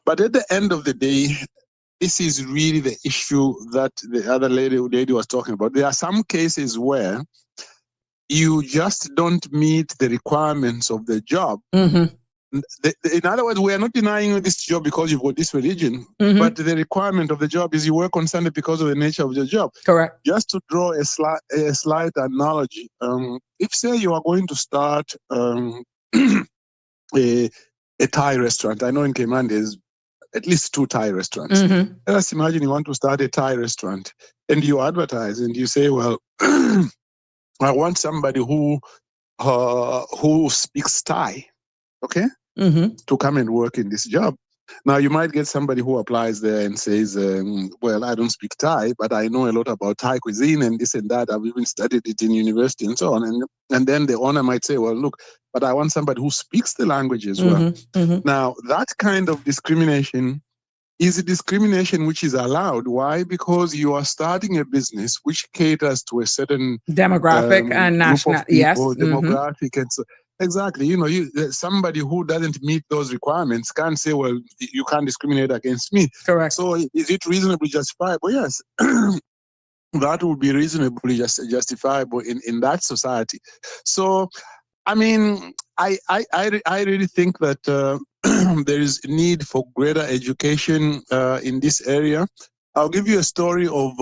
at the end of the day, this is really the issue that the other lady was talking about. There are some cases where you just don't meet the requirements of the job. In other words, we are not denying you this job because you've got this religion, but the requirement of the job is you work on Sunday because of the nature of your job. Correct. Just to draw a slight analogy, if, say, you are going to start a Thai restaurant, I know in Cayman there's at least 2 Thai restaurants. Let us imagine you want to start a Thai restaurant, and you advertise and you say, well, I want somebody who speaks Thai, okay, to come and work in this job. Now, you might get somebody who applies there and says, well, I don't speak Thai, but I know a lot about Thai cuisine and this and that. I've even studied it in university and so on. And then the owner might say, well, look, but I want somebody who speaks the language as well. Now, that kind of discrimination is a discrimination which is allowed. Why? Because you are starting a business which caters to a certain demographic and national, demographic, and so exactly. Somebody who doesn't meet those requirements can't say, "Well, you can't discriminate against me." Correct. So, is it reasonably justifiable? Yes, that would be reasonably justifiable in that society. So, I mean, I really think that there is a need for greater education in this area. I'll give you a story of,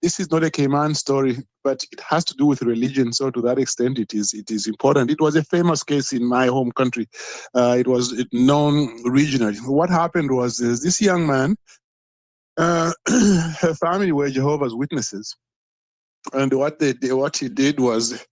this is not a Cayman story, but it has to do with religion. So to that extent, it is important. It was a famous case in my home country. It was known regionally. What happened was this young man, her family were Jehovah's Witnesses. And what he did was,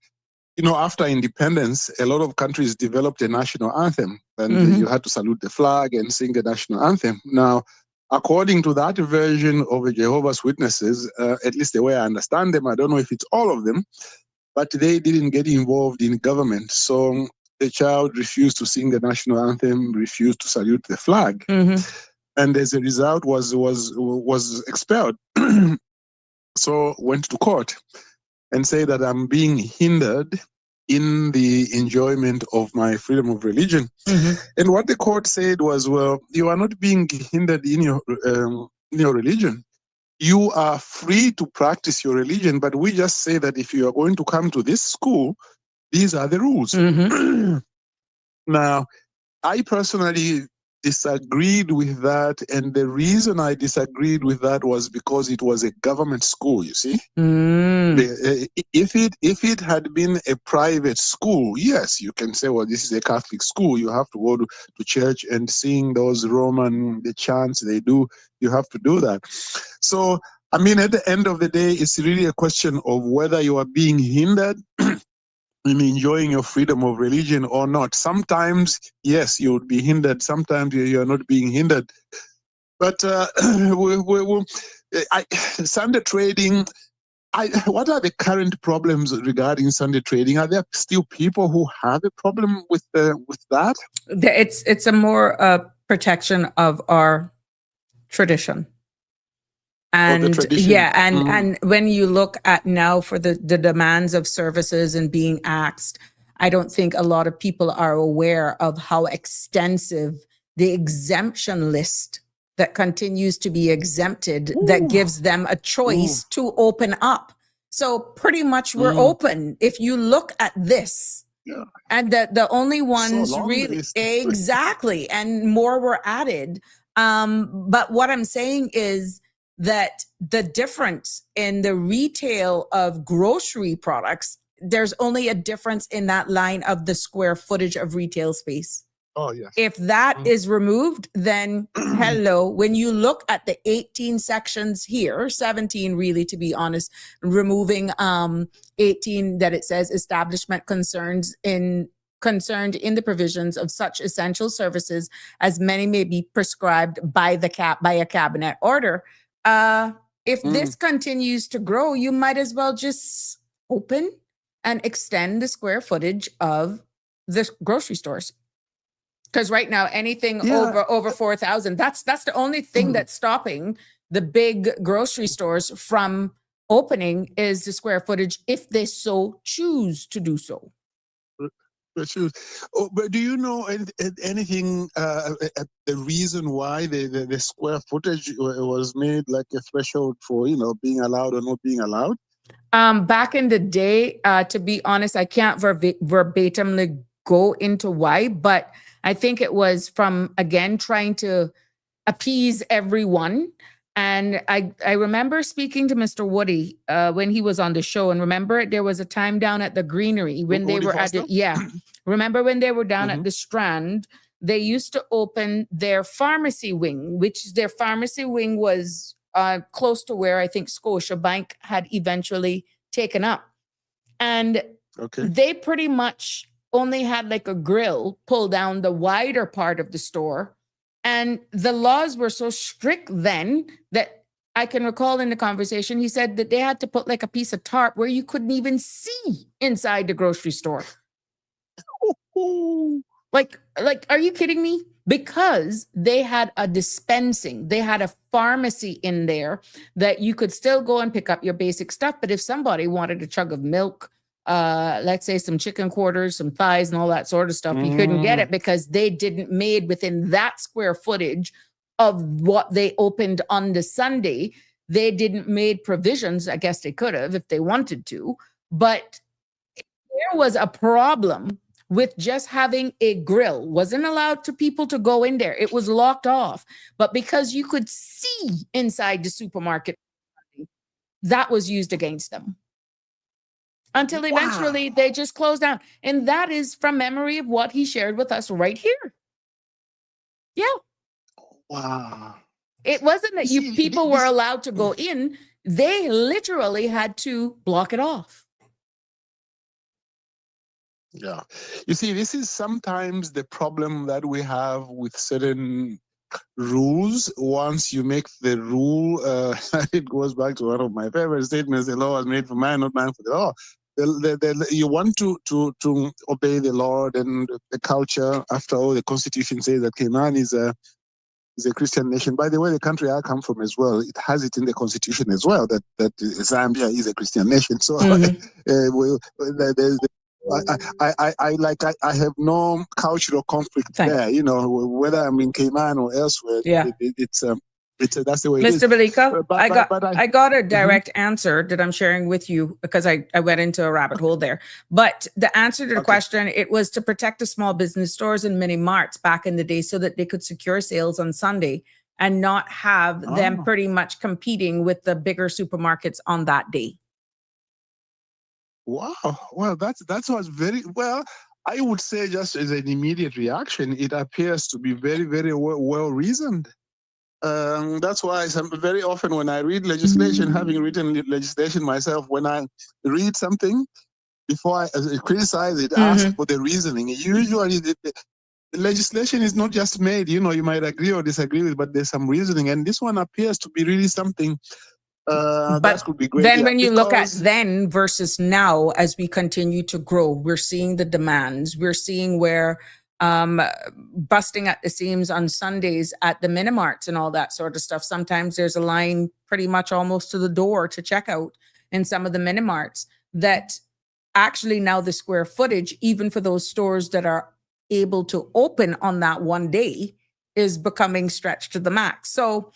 after independence, a lot of countries developed a national anthem, and you had to salute the flag and sing the national anthem. Now, according to that version of the Jehovah's Witnesses, at least the way I understand them, I don't know if it's all of them, but they didn't get involved in government. So the child refused to sing the national anthem, refused to salute the flag, and as a result was expelled. So went to court and say that I'm being hindered in the enjoyment of my freedom of religion. And what the court said was, well, you are not being hindered in your religion. You are free to practice your religion, but we just say that if you are going to come to this school, these are the rules. Now, I personally disagreed with that, and the reason I disagreed with that was because it was a government school, you see. If it had been a private school, yes, you can say, well, this is a Catholic school, you have to go to church and sing those the chants they do, you have to do that. So, I mean, at the end of the day, it's really a question of whether you are being hindered in enjoying your freedom of religion or not. Sometimes, yes, you would be hindered. Sometimes you are not being hindered. But Sunday trading. What are the current problems regarding Sunday trading? Are there still people who have a problem with that? It's a more protection of our tradition. And and when you look at now for the demands of services and being asked, I don't think a lot of people are aware of how extensive the exemption list that continues to be exempted that gives them a choice to open up. So pretty much we're open. If you look at this, and the only ones really exactly, and more were added. But what I'm saying is that the difference in the retail of grocery products, there's only a difference in that line of the square footage of retail space. Oh, yes. If that is removed, then hello. When you look at the 18 sections here, 17 really, to be honest, removing 18 that it says establishment concerned in the provisions of such essential services as many may be prescribed by a cabinet order. If this continues to grow, you might as well just open and extend the square footage of the grocery stores. Because right now, anything over 4,000, that's the only thing that's stopping the big grocery stores from opening is the square footage, if they so choose to do so. But do you know anything, the reason why the square footage was made like a threshold for, being allowed or not being allowed? Back in the day, to be honest, I can't verbatimly go into why, but I think it was from, again, trying to appease everyone. And I remember speaking to Mr. Woody when he was on the show. And remember, there was a time down at the Greenery when they were at remember when they were down at the Strand, they used to open their pharmacy wing, which their pharmacy wing was close to where I think Scotiabank had eventually taken up. And they pretty much only had like a grill pull down the wider part of the store. And the laws were so strict then that I can recall in the conversation, he said that they had to put like a piece of tarp where you couldn't even see inside the grocery store. Like, are you kidding me? Because they had a dispensing, they had a pharmacy in there that you could still go and pick up your basic stuff. But if somebody wanted a chug of milk, let's say some chicken quarters, some thighs and all that sort of stuff, you couldn't get it because they didn't made within that square footage of what they opened on the Sunday. They didn't made provisions. I guess they could have if they wanted to, but there was a problem with just having a grill. Wasn't allowed to people to go in there. It was locked off. But because you could see inside the supermarket, that was used against them. Until eventually they just closed down. And that is from memory of what he shared with us right here. Yeah. Wow. It wasn't that people were allowed to go in. They literally had to block it off. Yeah. You see, this is sometimes the problem that we have with certain rules. Once you make the rule, it goes back to one of my favorite statements: the law was made for man, not man for the law. You want to obey the law and the culture. After all, the Constitution says that Cayman is a Christian nation. By the way, the country I come from as well, it has it in the Constitution as well that Zambia is a Christian nation. So I have no cultural conflict there. Whether I'm in Cayman or elsewhere. Yeah, that's the way. Mr. Balika, I got a direct answer that I'm sharing with you because I went into a rabbit hole there. But the answer to the question, it was to protect the small business stores and mini marts back in the day so that they could secure sales on Sunday and not have them pretty much competing with the bigger supermarkets on that day. Wow. Well, that's what's very well. I would say just as an immediate reaction, it appears to be very, very well reasoned. That's why very often when I read legislation, having written legislation myself, when I read something, before I criticize it, ask for the reasoning. Usually legislation is not just made, you might agree or disagree with, but there's some reasoning. And this one appears to be really something that But could be great. then Yeah, when you look at because- then versus now, as we continue to grow, we're seeing the demands. We're seeing where busting at the seams on Sundays at the mini-marts and all that sort of stuff. Sometimes there's a line pretty much almost to the door to check out in some of the mini-marts, that actually now the square footage, even for those stores that are able to open on that one day, is becoming stretched to the max. So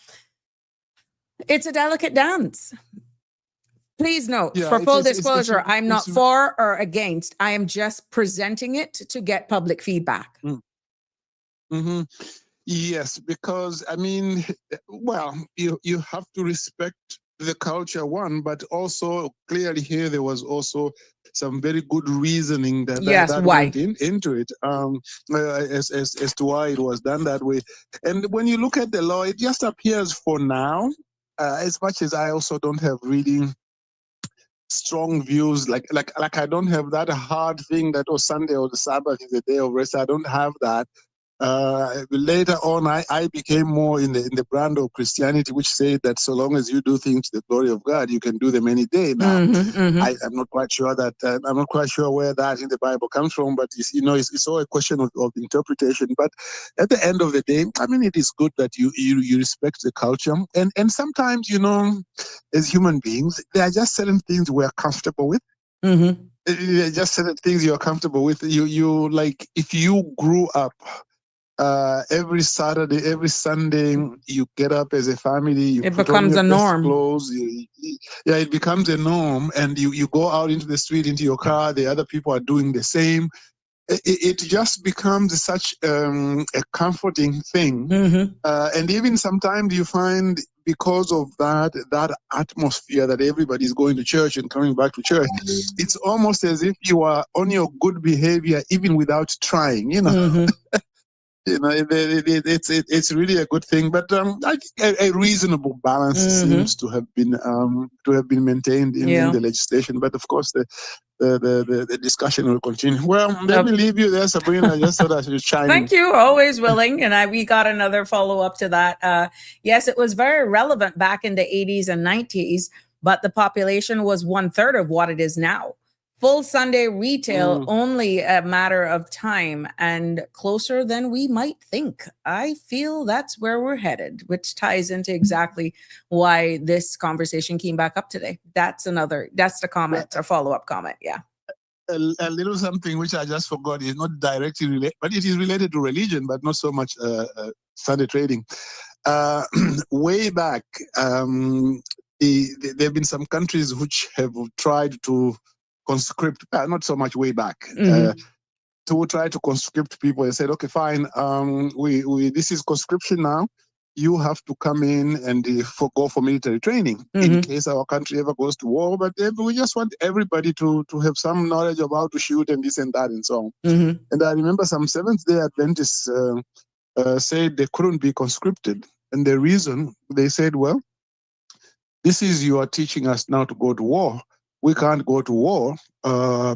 it's a delicate dance. Please note, for full disclosure, I'm not for or against. I am just presenting it to get public feedback. Mm-hmm. Yes, because I mean, well, you have to respect the culture, one, but also clearly here there was also some very good reasoning that went into it, as to why it was done that way. And when you look at the law, it just appears for now, as much as I also don't have really strong views, like I don't have that hard thing that Sunday or the Sabbath is a day of rest. I don't have that. Later on, I became more in the brand of Christianity, which said that so long as you do things to the glory of God, you can do them any day. Now, I'm not quite sure that I'm not quite sure where that in the Bible comes from, but it's all a question of interpretation. But at the end of the day, I mean, it is good that you respect the culture, and sometimes as human beings, there are just certain things we're comfortable with. Just certain things you're comfortable with. You like, if you grew up every Saturday, every Sunday, you get up as a family. It becomes a norm. Clothes. It becomes a norm, and you go out into the street, into your car. The other people are doing the same. It just becomes such a comforting thing, and even sometimes you find, because of that atmosphere that everybody's going to church and coming back to church, it's almost as if you are on your good behavior even without trying. It's really a good thing, but I think a reasonable balance seems to have been maintained in the legislation. But of course, the discussion will continue. Well, let me leave you there, Sabrina, just so that you chime in. Thank you, always willing. And we got another follow-up to that. Yes, it was very relevant back in the 80s and 90s, but the population was 1/3 of what it is now. Full Sunday retail, only a matter of time and closer than we might think. I feel that's where we're headed, which ties into exactly why this conversation came back up today. That's the comment, a follow-up comment. Yeah. A little something which I just forgot is not directly related, but it is related to religion, but not so much Sunday trading. Way back, there have been some countries which have tried to conscript, not so much way back, to try to conscript people and said, okay, fine, we this is conscription now. You have to come in and go for military training in case our country ever goes to war. But we just want everybody to have some knowledge of how to shoot and this and that and so on. And I remember some Seventh-day Adventists said they couldn't be conscripted. And the reason, they said, well, you are teaching us now to go to war. We can't go to war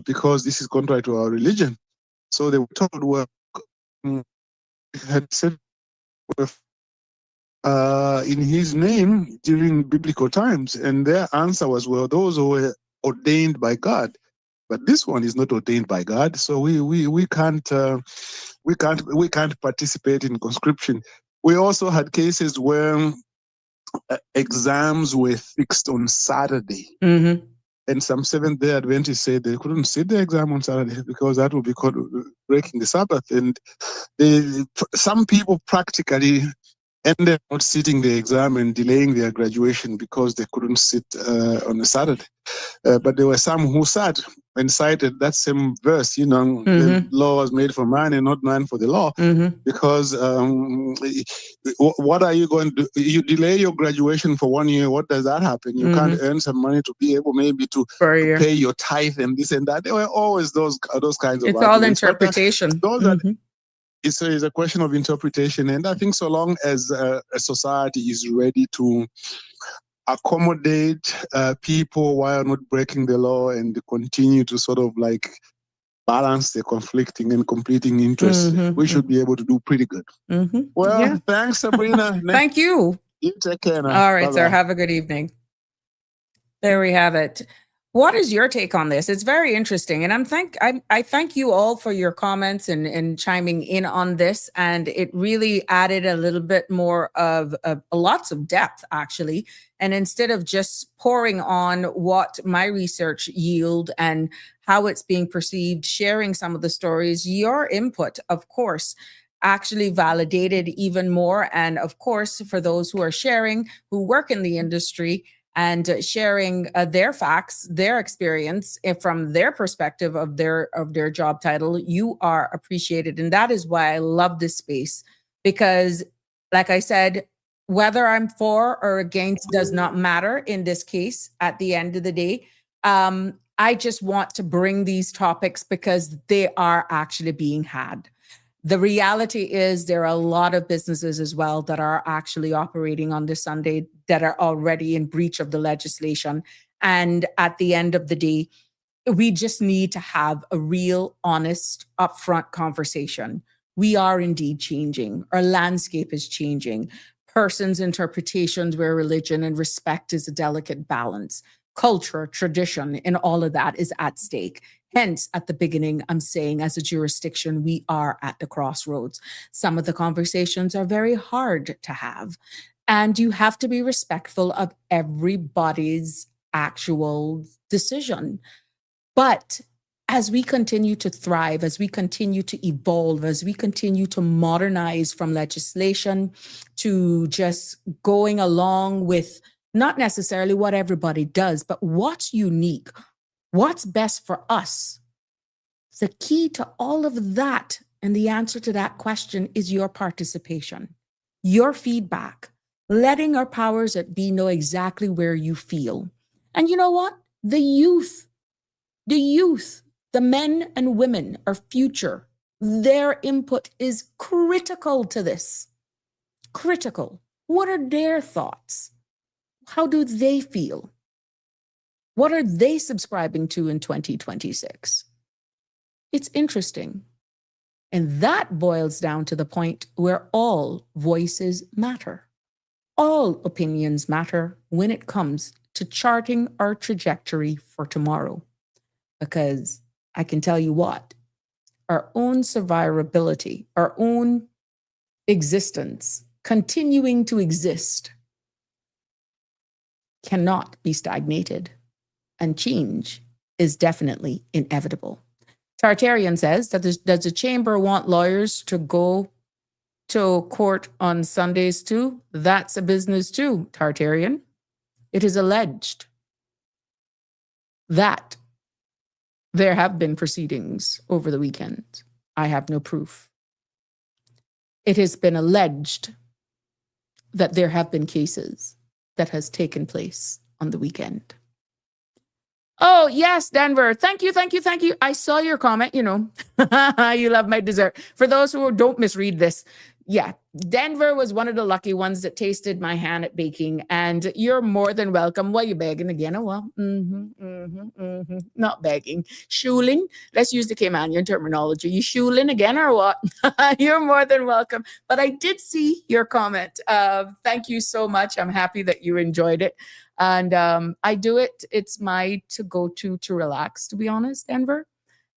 because this is contrary to our religion. So they were told, well, had said in his name during biblical times, and their answer was, well, those who were ordained by God, but this one is not ordained by God, so we can't participate in conscription. We also had cases where exams were fixed on Saturday. And some Seventh-day Adventists said they couldn't sit the exam on Saturday because that would be called breaking the Sabbath. And some people practically ended up sitting the exam and delaying their graduation because they couldn't sit on a Saturday. But there were some who sat and cited that same verse, the law was made for man and not man for the law. Because what are you going to do? You delay your graduation for 1 year, what does that happen? You can't earn some money to be able maybe to pay your tithe and this and that. There were always those kinds of It's arguments. all interpretation. It's a question of interpretation. And I think so long as a society is ready to accommodate people while not breaking the law and continue to sort of like balance the conflicting and competing interests, we should be able to do pretty good. Well, thanks, Sabrina. Thank you. You take care now. All right, Bye-bye. sir. Have a good evening. There we have it. What is your take on this? It's very interesting. And I thank you all for your comments and chiming in on this. And it really added a little bit more of lots of depth, actually. And instead of just pouring on what my research yield and how it's being perceived, sharing some of the stories, your input, of course, actually validated even more. And of course, for those who are sharing, who work in the industry, and sharing their facts, their experience from their perspective of their job title, you are appreciated. And that is why I love this space, because like I said, whether I'm for or against does not matter in this case at the end of the day. I just want to bring these topics because they are actually being had. The reality is there are a lot of businesses as well that are actually operating on this Sunday that are already in breach of the legislation. And at the end of the day, we just need to have a real, honest, upfront conversation. We are indeed changing. Our landscape is changing. Persons' interpretations where religion and respect is a delicate balance. Culture, tradition, and all of that is at stake. Hence, at the beginning, I'm saying as a jurisdiction, we are at the crossroads. Some of the conversations are very hard to have, and you have to be respectful of everybody's actual decision. But as we continue to thrive, as we continue to evolve, as we continue to modernize from legislation to just going along with not necessarily what everybody does, but what's unique, what's best for us? The key to all of that and the answer to that question is your participation, your feedback, letting our powers that be know exactly where you feel. And you know what? The youth, the men and women, our future, their input is critical to this. Critical. What are their thoughts? How do they feel? What are they subscribing to in 2026? It's interesting. And that boils down to the point where all voices matter. All opinions matter when it comes to charting our trajectory for tomorrow. Because I can tell you what, our own survivability, our own existence, continuing to exist, cannot be stagnated, and change is definitely inevitable. Tartarian says that does the chamber want lawyers to go to court on Sundays too? That's a business too, Tartarian. It is alleged that there have been proceedings over the weekend. I have no proof. It has been alleged that there have been cases that has taken place on the weekend. Oh, yes, Denver. Thank you. I saw your comment, you love my dessert. For those who don't misread this, yeah, Denver was one of the lucky ones that tasted my hand at baking, and you're more than welcome. What are you begging again? Oh, well, not begging. Shuling. Let's use the Caymanian terminology. You shuling again or what? You're more than welcome. But I did see your comment. Thank you so much. I'm happy that you enjoyed it. And I do it. It's my to relax, to be honest, Denver.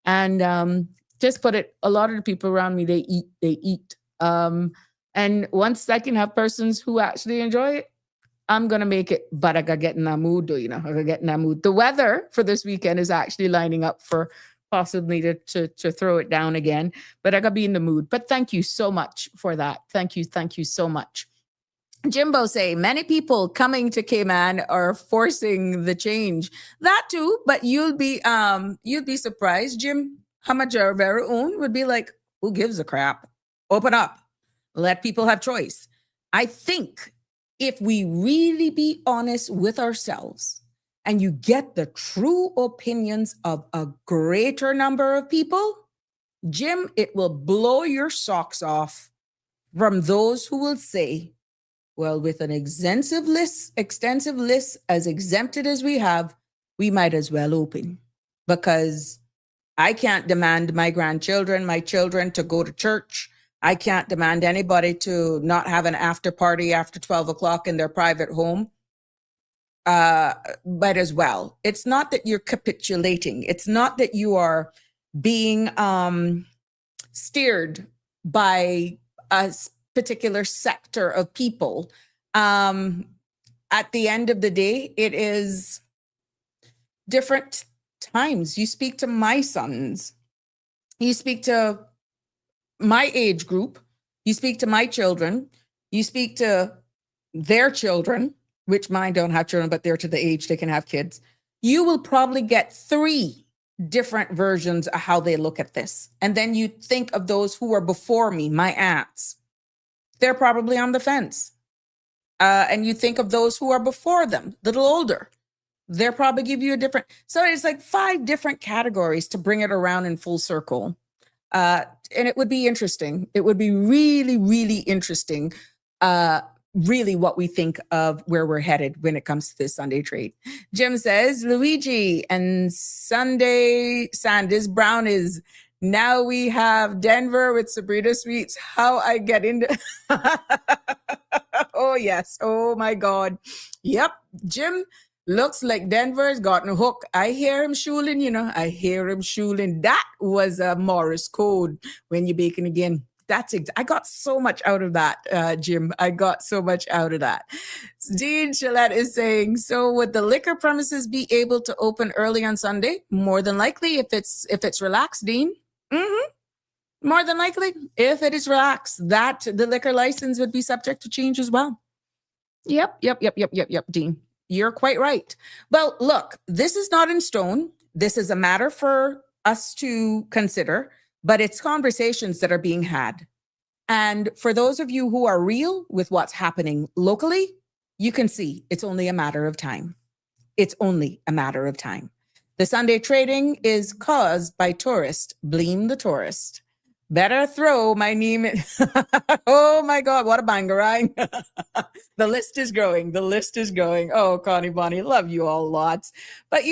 And just put it, a lot of the people around me, they eat. And once I can have persons who actually enjoy it, I'm going to make it, but I got to get in that mood, I got to get in that mood. The weather for this weekend is actually lining up for possibly to throw it down again, but I got to be in the mood. But thank you so much for that. Thank you so much. Jimbo say, many people coming to Cayman are forcing the change. That too, but you'll be surprised, Jim, how much our very own would be like, who gives a crap? Open up. Let people have choice. I think if we really be honest with ourselves and you get the true opinions of a greater number of people, Jim, it will blow your socks off from those who will say, well, with an extensive list as exempted as we have, we might as well open. Because I can't demand my grandchildren, my children to go to church. I can't demand anybody to not have an after party after 12 o'clock in their private home. But as well, it's not that you're capitulating. It's not that you are being steered by a particular sector of people. At the end of the day, it is different times. You speak to my sons, you speak to my age group, you speak to my children, you speak to their children, which mine don't have children, but they're to the age they can have kids. You will probably get 3 different versions of how they look at this. And then you think of those who are before me, my aunts. They're probably on the fence. And you think of those who are before them, a little older. They'll probably give you a different. So it's like 5 different categories to bring it around in full circle. And it would be interesting. It would be really, really interesting. Really what we think of where we're headed when it comes to this Sunday trade. Jim says, Luigi and Sunday Sanders Brown is now we have Denver with Sabrina Speaks. How I get into. Oh, yes. Oh, my God. Yep. Jim looks like Denver's gotten a hook. I hear him shooling, I hear him shooling. That was a Morse code when you're baking again. I got so much out of that, Jim. I got so much out of that. Dean Gillette is saying, so would the liquor premises be able to open early on Sunday? More than likely, if it's relaxed, Dean. Mm-hmm. More than likely, if it is relaxed, that the liquor license would be subject to change as well. Yep, Dean. You're quite right. Well, look, this is not in stone. This is a matter for us to consider. But it's conversations that are being had. And for those of you who are real with what's happening locally, you can see it's only a matter of time. It's only a matter of time. The Sunday trading is caused by tourists. Blame the tourist. Better throw my name in. Oh my God, what a bangarang. The list is growing. The list is growing. Oh, Connie Bonnie, love you all lots. But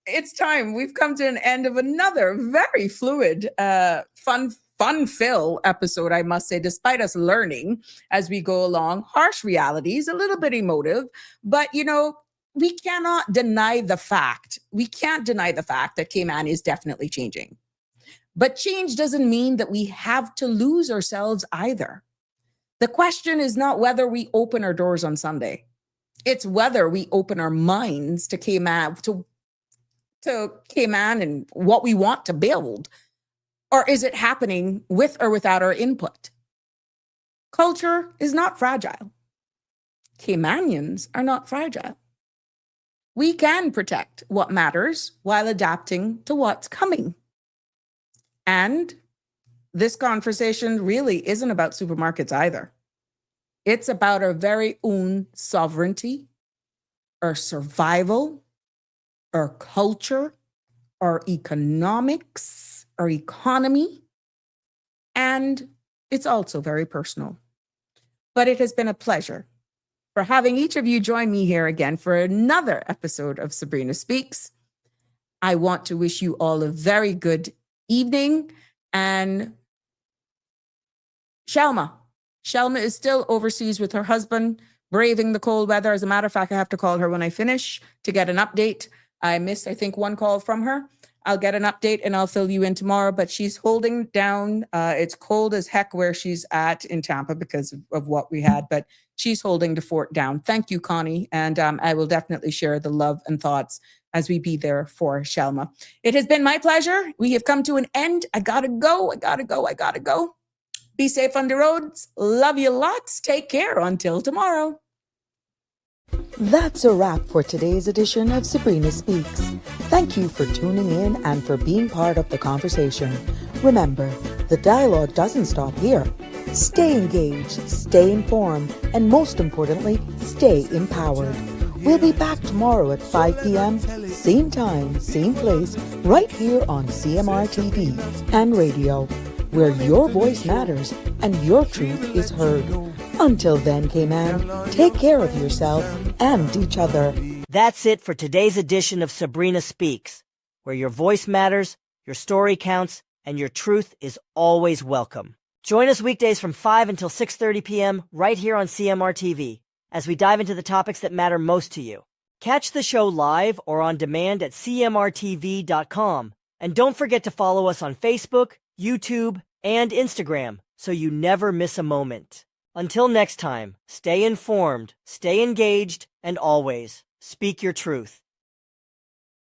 it's time. We've come to an end of another very fluid, fun-filled episode, I must say, despite us learning as we go along. Harsh realities, a little bit emotive, but, we cannot deny the fact. We can't deny the fact that Cayman is definitely changing. But change doesn't mean that we have to lose ourselves either. The question is not whether we open our doors on Sunday. It's whether we open our minds to Cayman, to Cayman and what we want to build, or is it happening with or without our input? Culture is not fragile. Caymanians are not fragile. We can protect what matters while adapting to what's coming. And this conversation really isn't about supermarkets either. It's about our very own sovereignty, our survival, our culture, our economics, our economy, and it's also very personal. But it has been a pleasure for having each of you join me here again for another episode of Sabrina Speaks. I want to wish you all a very good evening. And Shelma is still overseas with her husband, braving the cold weather. As a matter of fact, I have to call her when I finish to get an update. I missed, I think, one call from her. I'll get an update and I'll fill you in tomorrow, but she's holding down. It's cold as heck where she's at in Tampa because of what we had, but she's holding the fort down. Thank you, Connie. And I will definitely share the love and thoughts as we be there for Shelma. It has been my pleasure. We have come to an end. I gotta go. Be safe on the roads. Love you lots. Take care until tomorrow. That's a wrap for today's edition of Sabrina Speaks. Thank you for tuning in and for being part of the conversation. Remember, the dialogue doesn't stop here. Stay engaged, stay informed, and most importantly, stay empowered. We'll be back tomorrow at 5 p.m., same time, same place, right here on CMR TV and radio, where your voice matters and your truth is heard. Until then, Cayman, take care of yourself and each other. That's it for today's edition of Sabrina Speaks, where your voice matters, Your story counts, and your truth is always welcome. Join us weekdays from 5 until 6:30 p.m. right here on CMR TV as we dive into the topics that matter most to you. Catch the show live or on demand at cmrtv.com. And don't forget to follow us on Facebook, YouTube, and Instagram so you never miss a moment. Until next time, stay informed, stay engaged, and always speak your truth.